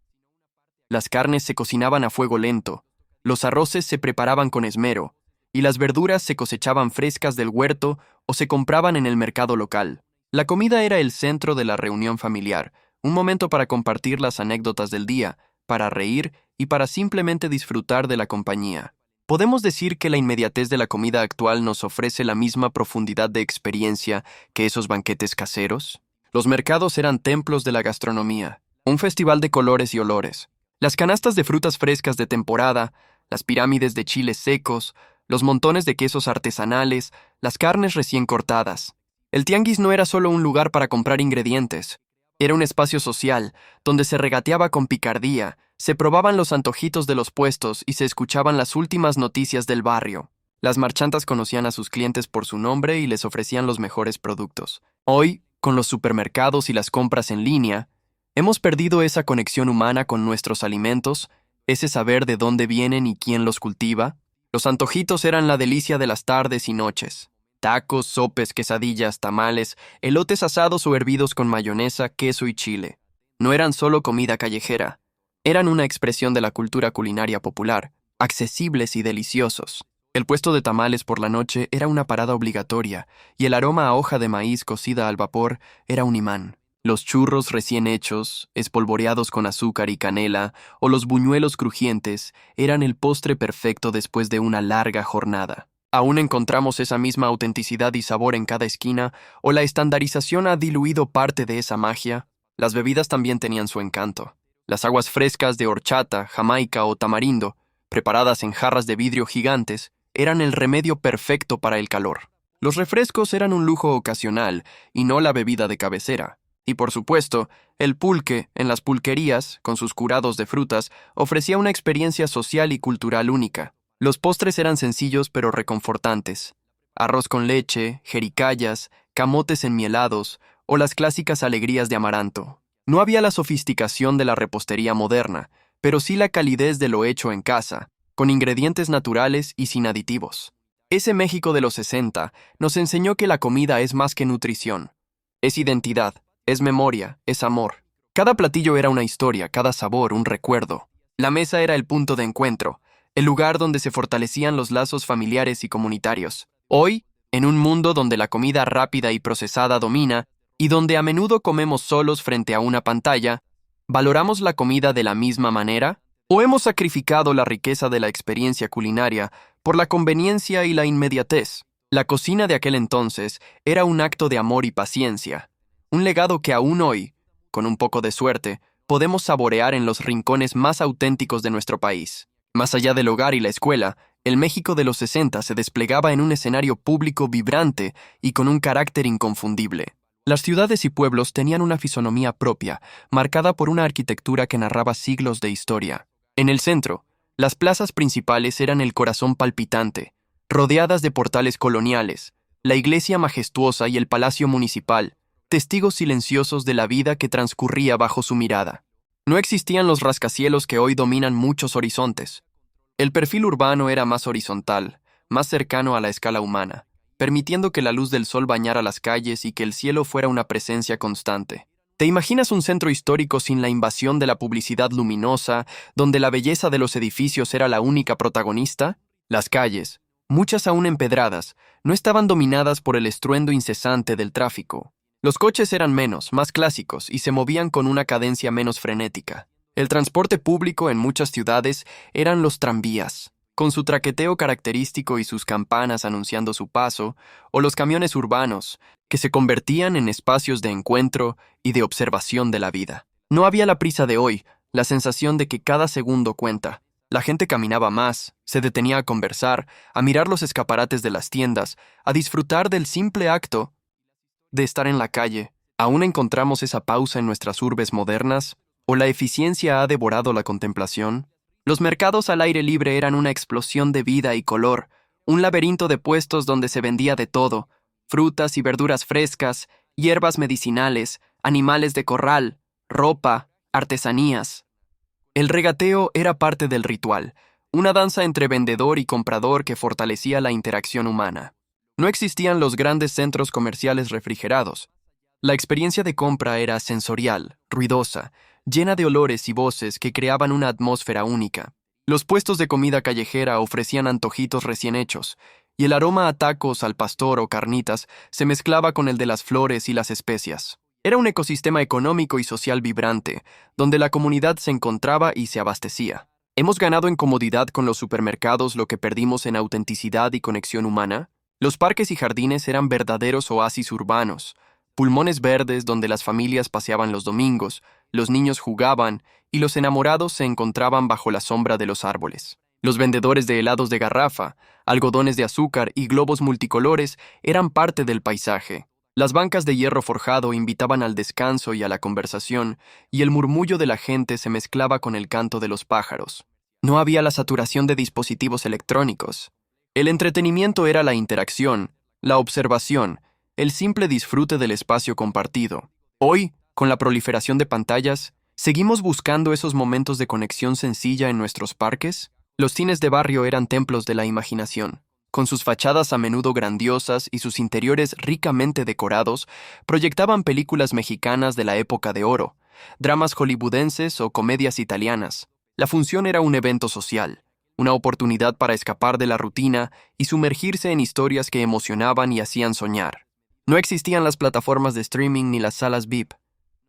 Las carnes se cocinaban a fuego lento, los arroces se preparaban con esmero, y las verduras se cosechaban frescas del huerto o se compraban en el mercado local. La comida era el centro de la reunión familiar, un momento para compartir las anécdotas del día, para reír y para simplemente disfrutar de la compañía. ¿Podemos decir que la inmediatez de la comida actual nos ofrece la misma profundidad de experiencia que esos banquetes caseros? Los mercados eran templos de la gastronomía, un festival de colores y olores. Las canastas de frutas frescas de temporada, las pirámides de chiles secos, los montones de quesos artesanales, las carnes recién cortadas. El tianguis no era solo un lugar para comprar ingredientes, era un espacio social, donde se regateaba con picardía, se probaban los antojitos de los puestos y se escuchaban las últimas noticias del barrio. Las marchantas conocían a sus clientes por su nombre y les ofrecían los mejores productos. Hoy, con los supermercados y las compras en línea, hemos perdido esa conexión humana con nuestros alimentos, ese saber de dónde vienen y quién los cultiva. Los antojitos eran la delicia de las tardes y noches. Tacos, sopes, quesadillas, tamales, elotes asados o hervidos con mayonesa, queso y chile. No eran solo comida callejera, eran una expresión de la cultura culinaria popular, accesibles y deliciosos. El puesto de tamales por la noche era una parada obligatoria, y el aroma a hoja de maíz cocida al vapor era un imán. Los churros recién hechos, espolvoreados con azúcar y canela, o los buñuelos crujientes, eran el postre perfecto después de una larga jornada. Aún encontramos esa misma autenticidad y sabor en cada esquina, o la estandarización ha diluido parte de esa magia. Las bebidas también tenían su encanto. Las aguas frescas de horchata, jamaica o tamarindo, preparadas en jarras de vidrio gigantes, eran el remedio perfecto para el calor. Los refrescos eran un lujo ocasional y no la bebida de cabecera. Y por supuesto, el pulque, en las pulquerías, con sus curados de frutas, ofrecía una experiencia social y cultural única. Los postres eran sencillos pero reconfortantes. Arroz con leche, jericayas, camotes enmielados o las clásicas alegrías de amaranto. No había la sofisticación de la repostería moderna, pero sí la calidez de lo hecho en casa, con ingredientes naturales y sin aditivos. Ese México de los 60 nos enseñó que la comida es más que nutrición. Es identidad, es memoria, es amor. Cada platillo era una historia, cada sabor un recuerdo. La mesa era el punto de encuentro, el lugar donde se fortalecían los lazos familiares y comunitarios. Hoy, en un mundo donde la comida rápida y procesada domina, y donde a menudo comemos solos frente a una pantalla, ¿valoramos la comida de la misma manera? ¿O hemos sacrificado la riqueza de la experiencia culinaria por la conveniencia y la inmediatez? La cocina de aquel entonces era un acto de amor y paciencia, un legado que aún hoy, con un poco de suerte, podemos saborear en los rincones más auténticos de nuestro país. Más allá del hogar y la escuela, el México de los 60 se desplegaba en un escenario público vibrante y con un carácter inconfundible. Las ciudades y pueblos tenían una fisonomía propia, marcada por una arquitectura que narraba siglos de historia. En el centro, las plazas principales eran el corazón palpitante, rodeadas de portales coloniales, la iglesia majestuosa y el palacio municipal, testigos silenciosos de la vida que transcurría bajo su mirada. No existían los rascacielos que hoy dominan muchos horizontes. El perfil urbano era más horizontal, más cercano a la escala humana, permitiendo que la luz del sol bañara las calles y que el cielo fuera una presencia constante. ¿Te imaginas un centro histórico sin la invasión de la publicidad luminosa, donde la belleza de los edificios era la única protagonista? Las calles, muchas aún empedradas, no estaban dominadas por el estruendo incesante del tráfico. Los coches eran menos, más clásicos y se movían con una cadencia menos frenética. El transporte público en muchas ciudades eran los tranvías, con su traqueteo característico y sus campanas anunciando su paso, o los camiones urbanos, que se convertían en espacios de encuentro y de observación de la vida. No había la prisa de hoy, la sensación de que cada segundo cuenta. La gente caminaba más, se detenía a conversar, a mirar los escaparates de las tiendas, a disfrutar del simple acto de estar en la calle. ¿Aún encontramos esa pausa en nuestras urbes modernas? ¿O la eficiencia ha devorado la contemplación? Los mercados al aire libre eran una explosión de vida y color, un laberinto de puestos donde se vendía de todo: frutas y verduras frescas, hierbas medicinales, animales de corral, ropa, artesanías. El regateo era parte del ritual, una danza entre vendedor y comprador que fortalecía la interacción humana. No existían los grandes centros comerciales refrigerados. La experiencia de compra era sensorial, ruidosa, llena de olores y voces que creaban una atmósfera única. Los puestos de comida callejera ofrecían antojitos recién hechos, y el aroma a tacos al pastor o carnitas se mezclaba con el de las flores y las especias. Era un ecosistema económico y social vibrante, donde la comunidad se encontraba y se abastecía. ¿Hemos ganado en comodidad con los supermercados lo que perdimos en autenticidad y conexión humana? Los parques y jardines eran verdaderos oasis urbanos, pulmones verdes donde las familias paseaban los domingos, los niños jugaban y los enamorados se encontraban bajo la sombra de los árboles. Los vendedores de helados de garrafa, algodones de azúcar y globos multicolores eran parte del paisaje. Las bancas de hierro forjado invitaban al descanso y a la conversación, y el murmullo de la gente se mezclaba con el canto de los pájaros. No había la saturación de dispositivos electrónicos. El entretenimiento era la interacción, la observación, el simple disfrute del espacio compartido. Hoy, con la proliferación de pantallas, ¿seguimos buscando esos momentos de conexión sencilla en nuestros parques? Los cines de barrio eran templos de la imaginación. Con sus fachadas a menudo grandiosas y sus interiores ricamente decorados, proyectaban películas mexicanas de la época de oro, dramas hollywoodenses o comedias italianas. La función era un evento social, una oportunidad para escapar de la rutina y sumergirse en historias que emocionaban y hacían soñar. No existían las plataformas de streaming ni las salas VIP.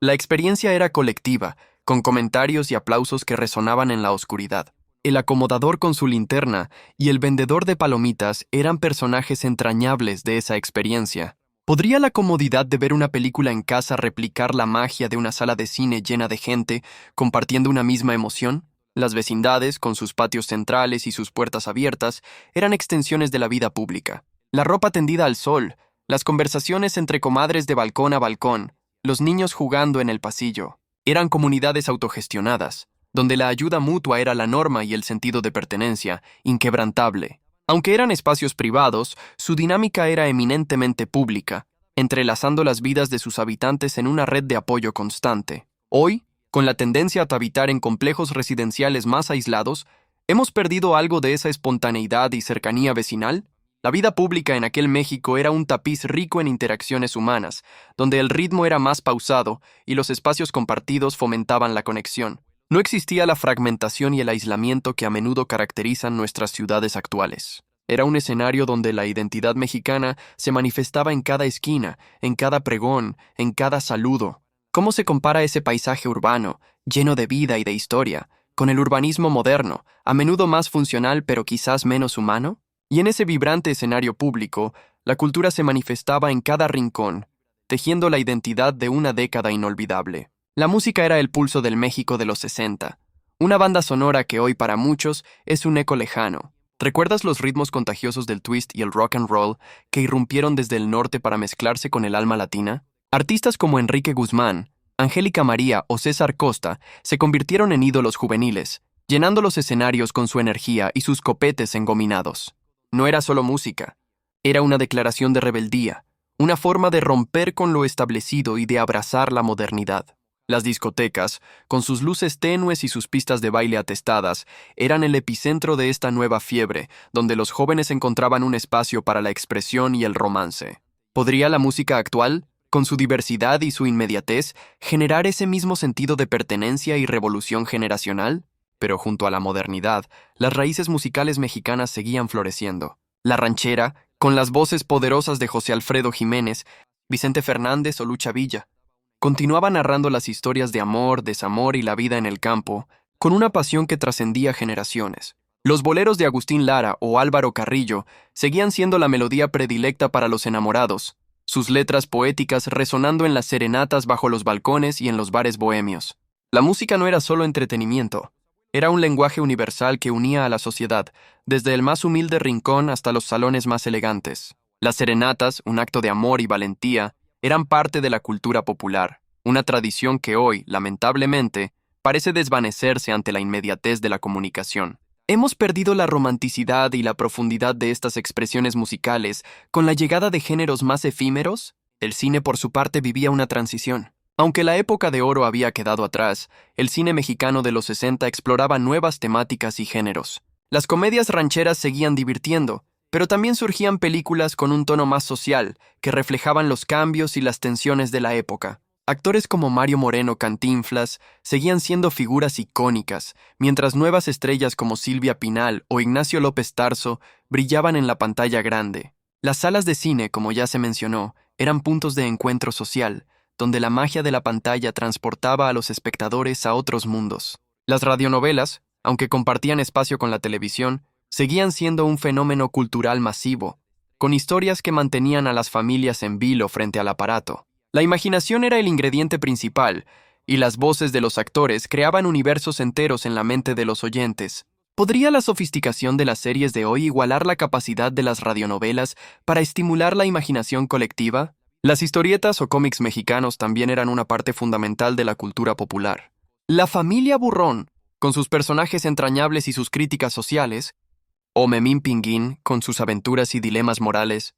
La experiencia era colectiva, con comentarios y aplausos que resonaban en la oscuridad. El acomodador con su linterna y el vendedor de palomitas eran personajes entrañables de esa experiencia. ¿Podría la comodidad de ver una película en casa replicar la magia de una sala de cine llena de gente, compartiendo una misma emoción? Las vecindades, con sus patios centrales y sus puertas abiertas, eran extensiones de la vida pública. La ropa tendida al sol, las conversaciones entre comadres de balcón a balcón, los niños jugando en el pasillo. Eran comunidades autogestionadas, donde la ayuda mutua era la norma y el sentido de pertenencia, inquebrantable. Aunque eran espacios privados, su dinámica era eminentemente pública, entrelazando las vidas de sus habitantes en una red de apoyo constante. Hoy, con la tendencia a habitar en complejos residenciales más aislados, ¿hemos perdido algo de esa espontaneidad y cercanía vecinal? La vida pública en aquel México era un tapiz rico en interacciones humanas, donde el ritmo era más pausado y los espacios compartidos fomentaban la conexión. No existía la fragmentación y el aislamiento que a menudo caracterizan nuestras ciudades actuales. Era un escenario donde la identidad mexicana se manifestaba en cada esquina, en cada pregón, en cada saludo. ¿Cómo se compara ese paisaje urbano, lleno de vida y de historia, con el urbanismo moderno, a menudo más funcional pero quizás menos humano? Y en ese vibrante escenario público, la cultura se manifestaba en cada rincón, tejiendo la identidad de una década inolvidable. La música era el pulso del México de los 60, una banda sonora que hoy para muchos es un eco lejano. ¿Recuerdas los ritmos contagiosos del twist y el rock and roll que irrumpieron desde el norte para mezclarse con el alma latina? Artistas como Enrique Guzmán, Angélica María o César Costa se convirtieron en ídolos juveniles, llenando los escenarios con su energía y sus copetes engominados. No era solo música, era una declaración de rebeldía, una forma de romper con lo establecido y de abrazar la modernidad. Las discotecas, con sus luces tenues y sus pistas de baile atestadas, eran el epicentro de esta nueva fiebre, donde los jóvenes encontraban un espacio para la expresión y el romance. ¿Podría la música actual, con su diversidad y su inmediatez, generar ese mismo sentido de pertenencia y revolución generacional? Pero junto a la modernidad, las raíces musicales mexicanas seguían floreciendo. La ranchera, con las voces poderosas de José Alfredo Jiménez, Vicente Fernández o Lucha Villa, continuaba narrando las historias de amor, desamor y la vida en el campo, con una pasión que trascendía generaciones. Los boleros de Agustín Lara o Álvaro Carrillo seguían siendo la melodía predilecta para los enamorados, sus letras poéticas resonando en las serenatas bajo los balcones y en los bares bohemios. La música no era solo entretenimiento, era un lenguaje universal que unía a la sociedad, desde el más humilde rincón hasta los salones más elegantes. Las serenatas, un acto de amor y valentía, eran parte de la cultura popular, una tradición que hoy, lamentablemente, parece desvanecerse ante la inmediatez de la comunicación. Hemos perdido la romanticidad y la profundidad de estas expresiones musicales con la llegada de géneros más efímeros. El cine, por su parte, vivía una transición. Aunque la época de oro había quedado atrás, el cine mexicano de los 60 exploraba nuevas temáticas y géneros. Las comedias rancheras seguían divirtiendo, pero también surgían películas con un tono más social, que reflejaban los cambios y las tensiones de la época. Actores como Mario Moreno Cantinflas seguían siendo figuras icónicas, mientras nuevas estrellas como Silvia Pinal o Ignacio López Tarso brillaban en la pantalla grande. Las salas de cine, como ya se mencionó, eran puntos de encuentro social, donde la magia de la pantalla transportaba a los espectadores a otros mundos. Las radionovelas, aunque compartían espacio con la televisión, seguían siendo un fenómeno cultural masivo, con historias que mantenían a las familias en vilo frente al aparato. La imaginación era el ingrediente principal, y las voces de los actores creaban universos enteros en la mente de los oyentes. ¿Podría la sofisticación de las series de hoy igualar la capacidad de las radionovelas para estimular la imaginación colectiva? Las historietas o cómics mexicanos también eran una parte fundamental de la cultura popular. La familia Burrón, con sus personajes entrañables y sus críticas sociales, o Memín Pinguín, con sus aventuras y dilemas morales,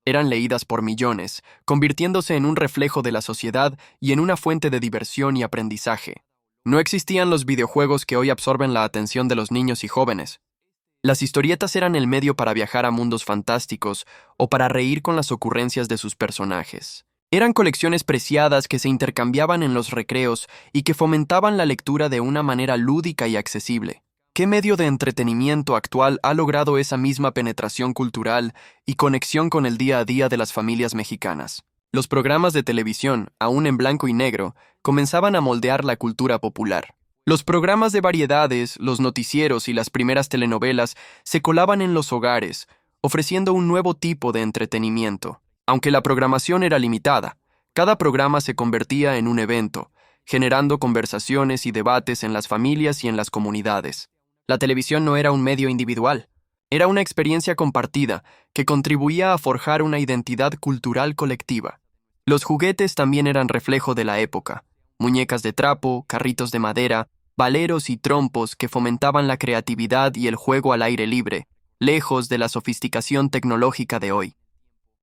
eran leídas por millones, convirtiéndose en un reflejo de la sociedad y en una fuente de diversión y aprendizaje. No existían los videojuegos que hoy absorben la atención de los niños y jóvenes. Las historietas eran el medio para viajar a mundos fantásticos o para reír con las ocurrencias de sus personajes. Eran colecciones preciadas que se intercambiaban en los recreos y que fomentaban la lectura de una manera lúdica y accesible. ¿Qué medio de entretenimiento actual ha logrado esa misma penetración cultural y conexión con el día a día de las familias mexicanas? Los programas de televisión, aún en blanco y negro, comenzaban a moldear la cultura popular. Los programas de variedades, los noticieros y las primeras telenovelas se colaban en los hogares, ofreciendo un nuevo tipo de entretenimiento. Aunque la programación era limitada, cada programa se convertía en un evento, generando conversaciones y debates en las familias y en las comunidades. La televisión no era un medio individual, era una experiencia compartida que contribuía a forjar una identidad cultural colectiva. Los juguetes también eran reflejo de la época. Muñecas de trapo, carritos de madera, valeros y trompos que fomentaban la creatividad y el juego al aire libre, lejos de la sofisticación tecnológica de hoy.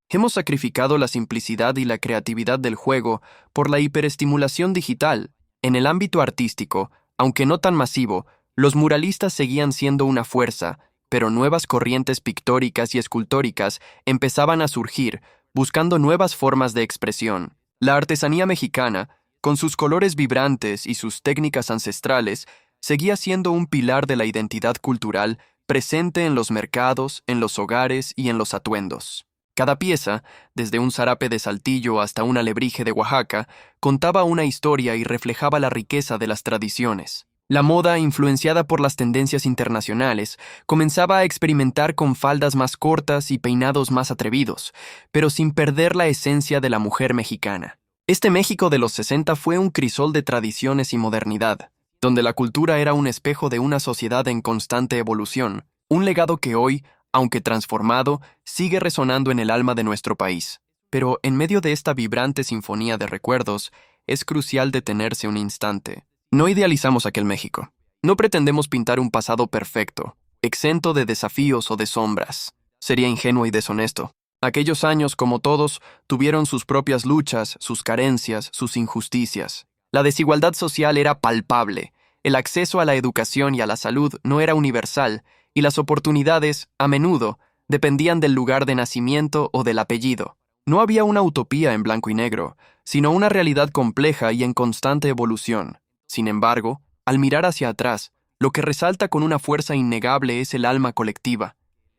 Hemos sacrificado la simplicidad y la creatividad del juego por la hiperestimulación digital. En el ámbito artístico, aunque no tan masivo, los muralistas seguían siendo una fuerza, pero nuevas corrientes pictóricas y escultóricas empezaban a surgir, buscando nuevas formas de expresión. La artesanía mexicana, Con sus colores vibrantes y sus técnicas ancestrales, seguía siendo un pilar de la identidad cultural presente en los mercados, en los hogares y en los atuendos. Cada pieza, desde un zarape de Saltillo hasta un alebrije de Oaxaca, contaba una historia y reflejaba la riqueza de las tradiciones. La moda, influenciada por las tendencias internacionales, comenzaba a experimentar con faldas más cortas y peinados más atrevidos, pero sin perder la esencia de la mujer mexicana. Este México de los 60 fue un crisol de tradiciones y modernidad, donde la cultura era un espejo de una sociedad en constante evolución, un legado que hoy, aunque transformado, sigue resonando en el alma de nuestro país. Pero en medio de esta vibrante sinfonía de recuerdos, es crucial detenerse un instante. No idealizamos aquel México. No pretendemos pintar un pasado perfecto, exento de desafíos o de sombras. Sería ingenuo y deshonesto. Aquellos años, como todos, tuvieron sus propias luchas, sus carencias, sus injusticias. La desigualdad social era palpable. El acceso a la educación y a la salud no era universal, y las oportunidades, a menudo, dependían del lugar de nacimiento o del apellido. No había una utopía en blanco y negro, sino una realidad compleja y en constante evolución. Sin embargo, al mirar hacia atrás, lo que resalta con una fuerza innegable es el alma colectiva,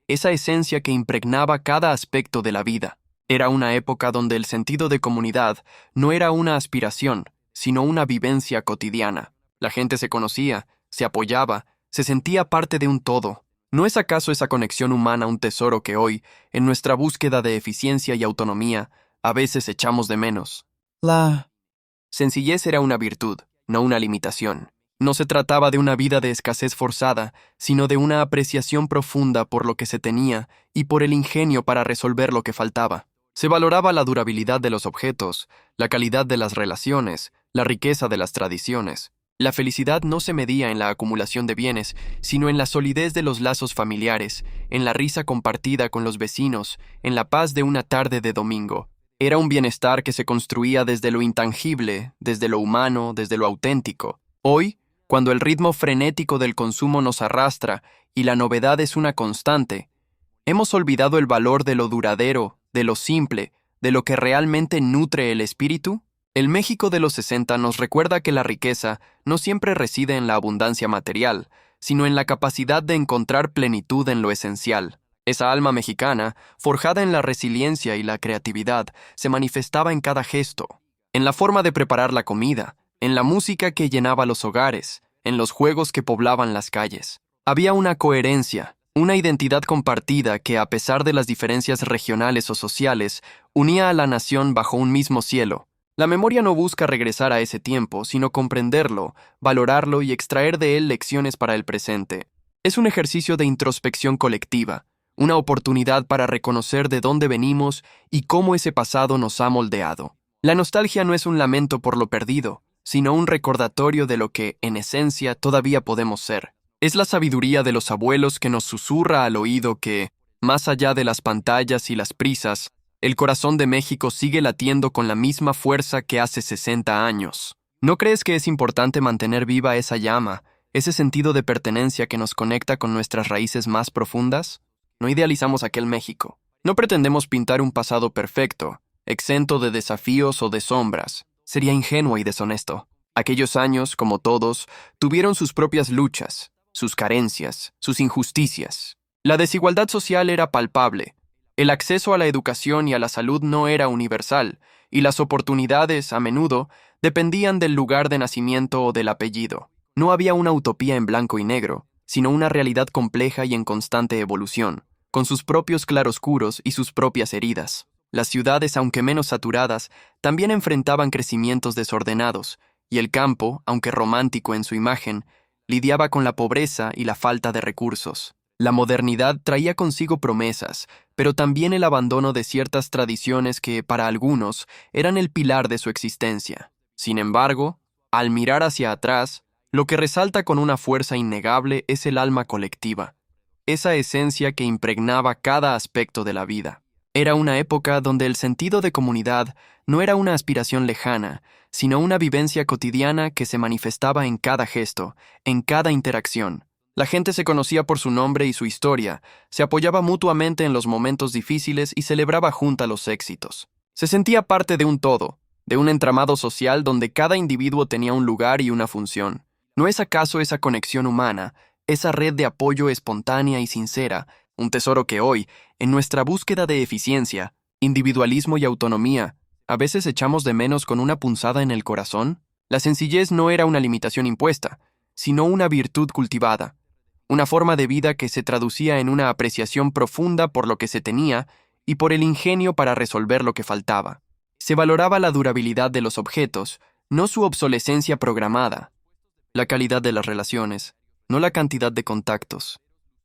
esa esencia que impregnaba cada aspecto de la vida. Era una época donde el sentido de comunidad no era una aspiración, sino una vivencia cotidiana. La gente se conocía, se apoyaba, se sentía parte de un todo. ¿No es acaso esa conexión humana un tesoro que hoy, en nuestra búsqueda de eficiencia y autonomía, a veces echamos de menos? La sencillez era una virtud, no una limitación. No se trataba de una vida de escasez forzada, sino de una apreciación profunda por lo que se tenía y por el ingenio para resolver lo que faltaba. Se valoraba la durabilidad de los objetos, la calidad de las relaciones, la riqueza de las tradiciones. La felicidad no se medía en la acumulación de bienes, sino en la solidez de los lazos familiares, en la risa compartida con los vecinos, en la paz de una tarde de domingo. Era un bienestar que se construía desde lo intangible, desde lo humano, desde lo auténtico. Hoy, cuando el ritmo frenético del consumo nos arrastra y la novedad es una constante, hemos olvidado el valor de lo duradero, de lo simple, de lo que realmente nutre el espíritu. El México de los 60 nos recuerda que la riqueza no siempre reside en la abundancia material, sino en la capacidad de encontrar plenitud en lo esencial. Esa alma mexicana, forjada en la resiliencia y la creatividad, se manifestaba en cada gesto, en la forma de preparar la comida, en la música que llenaba los hogares, en los juegos que poblaban las calles. Había una coherencia, una identidad compartida que, a pesar de las diferencias regionales o sociales, unía a la nación bajo un mismo cielo. La memoria no busca regresar a ese tiempo, sino comprenderlo, valorarlo y extraer de él lecciones para el presente. Es un ejercicio de introspección colectiva, una oportunidad para reconocer de dónde venimos y cómo ese pasado nos ha moldeado. La nostalgia no es un lamento por lo perdido, sino un recordatorio de lo que, en esencia, todavía podemos ser. Es la sabiduría de los abuelos que nos susurra al oído que, más allá de las pantallas y las prisas, el corazón de México sigue latiendo con la misma fuerza que hace 60 años. ¿No crees que es importante mantener viva esa llama, ese sentido de pertenencia que nos conecta con nuestras raíces más profundas? No idealizamos aquel México. No pretendemos pintar un pasado perfecto, exento de desafíos o de sombras. Sería ingenuo y deshonesto. Aquellos años, como todos, tuvieron sus propias luchas, sus carencias, sus injusticias. La desigualdad social era palpable. El acceso a la educación y a la salud no era universal, y las oportunidades, a menudo, dependían del lugar de nacimiento o del apellido. No había una utopía en blanco y negro, sino una realidad compleja y en constante evolución, con sus propios claroscuros y sus propias heridas. Las ciudades, aunque menos saturadas, también enfrentaban crecimientos desordenados, y el campo, aunque romántico en su imagen, lidiaba con la pobreza y la falta de recursos. La modernidad traía consigo promesas, pero también el abandono de ciertas tradiciones que, para algunos, eran el pilar de su existencia. Sin embargo, al mirar hacia atrás, lo que resalta con una fuerza innegable es el alma colectiva, esa esencia que impregnaba cada aspecto de la vida. Era una época donde el sentido de comunidad no era una aspiración lejana, sino una vivencia cotidiana que se manifestaba en cada gesto, en cada interacción. La gente se conocía por su nombre y su historia, se apoyaba mutuamente en los momentos difíciles y celebraba junta los éxitos. Se sentía parte de un todo, de un entramado social donde cada individuo tenía un lugar y una función. ¿No es acaso esa conexión humana, esa red de apoyo espontánea y sincera, un tesoro que hoy, en nuestra búsqueda de eficiencia, individualismo y autonomía, a veces echamos de menos con una punzada en el corazón? La sencillez no era una limitación impuesta, sino una virtud cultivada, una forma de vida que se traducía en una apreciación profunda por lo que se tenía y por el ingenio para resolver lo que faltaba. Se valoraba la durabilidad de los objetos, no su obsolescencia programada, la calidad de las relaciones, no la cantidad de contactos,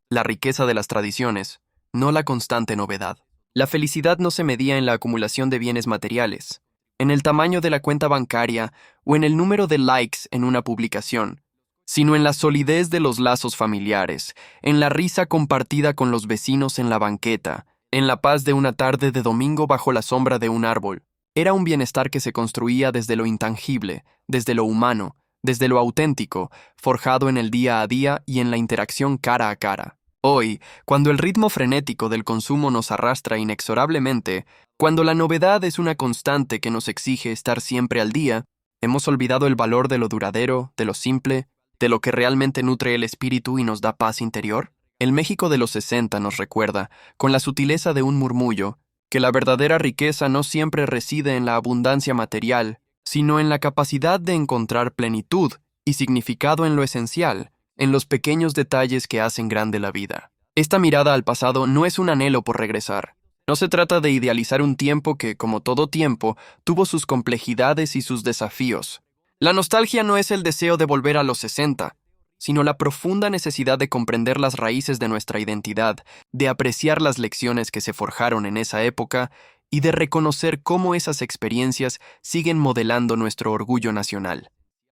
la riqueza de las tradiciones, no la constante novedad. La felicidad no se medía en la acumulación de bienes materiales, en el tamaño de la cuenta bancaria o en el número de likes en una publicación, sino en la solidez de los lazos familiares, en la risa compartida con los vecinos en la banqueta, en la paz de una tarde de domingo bajo la sombra de un árbol. Era un bienestar que se construía desde lo intangible, desde lo humano, desde lo auténtico, forjado en el día a día y en la interacción cara a cara. Hoy, cuando el ritmo frenético del consumo nos arrastra inexorablemente, cuando la novedad es una constante que nos exige estar siempre al día, hemos olvidado el valor de lo duradero, de lo simple, de lo que realmente nutre el espíritu y nos da paz interior. El México de los 60 nos recuerda, con la sutileza de un murmullo, que la verdadera riqueza no siempre reside en la abundancia material, sino en la capacidad de encontrar plenitud y significado en lo esencial, en los pequeños detalles que hacen grande la vida. Esta mirada al pasado no es un anhelo por regresar. No se trata de idealizar un tiempo que, como todo tiempo, tuvo sus complejidades y sus desafíos. La nostalgia no es el deseo de volver a los 60, sino la profunda necesidad de comprender las raíces de nuestra identidad, de apreciar las lecciones que se forjaron en esa época y de reconocer cómo esas experiencias siguen modelando nuestro orgullo nacional.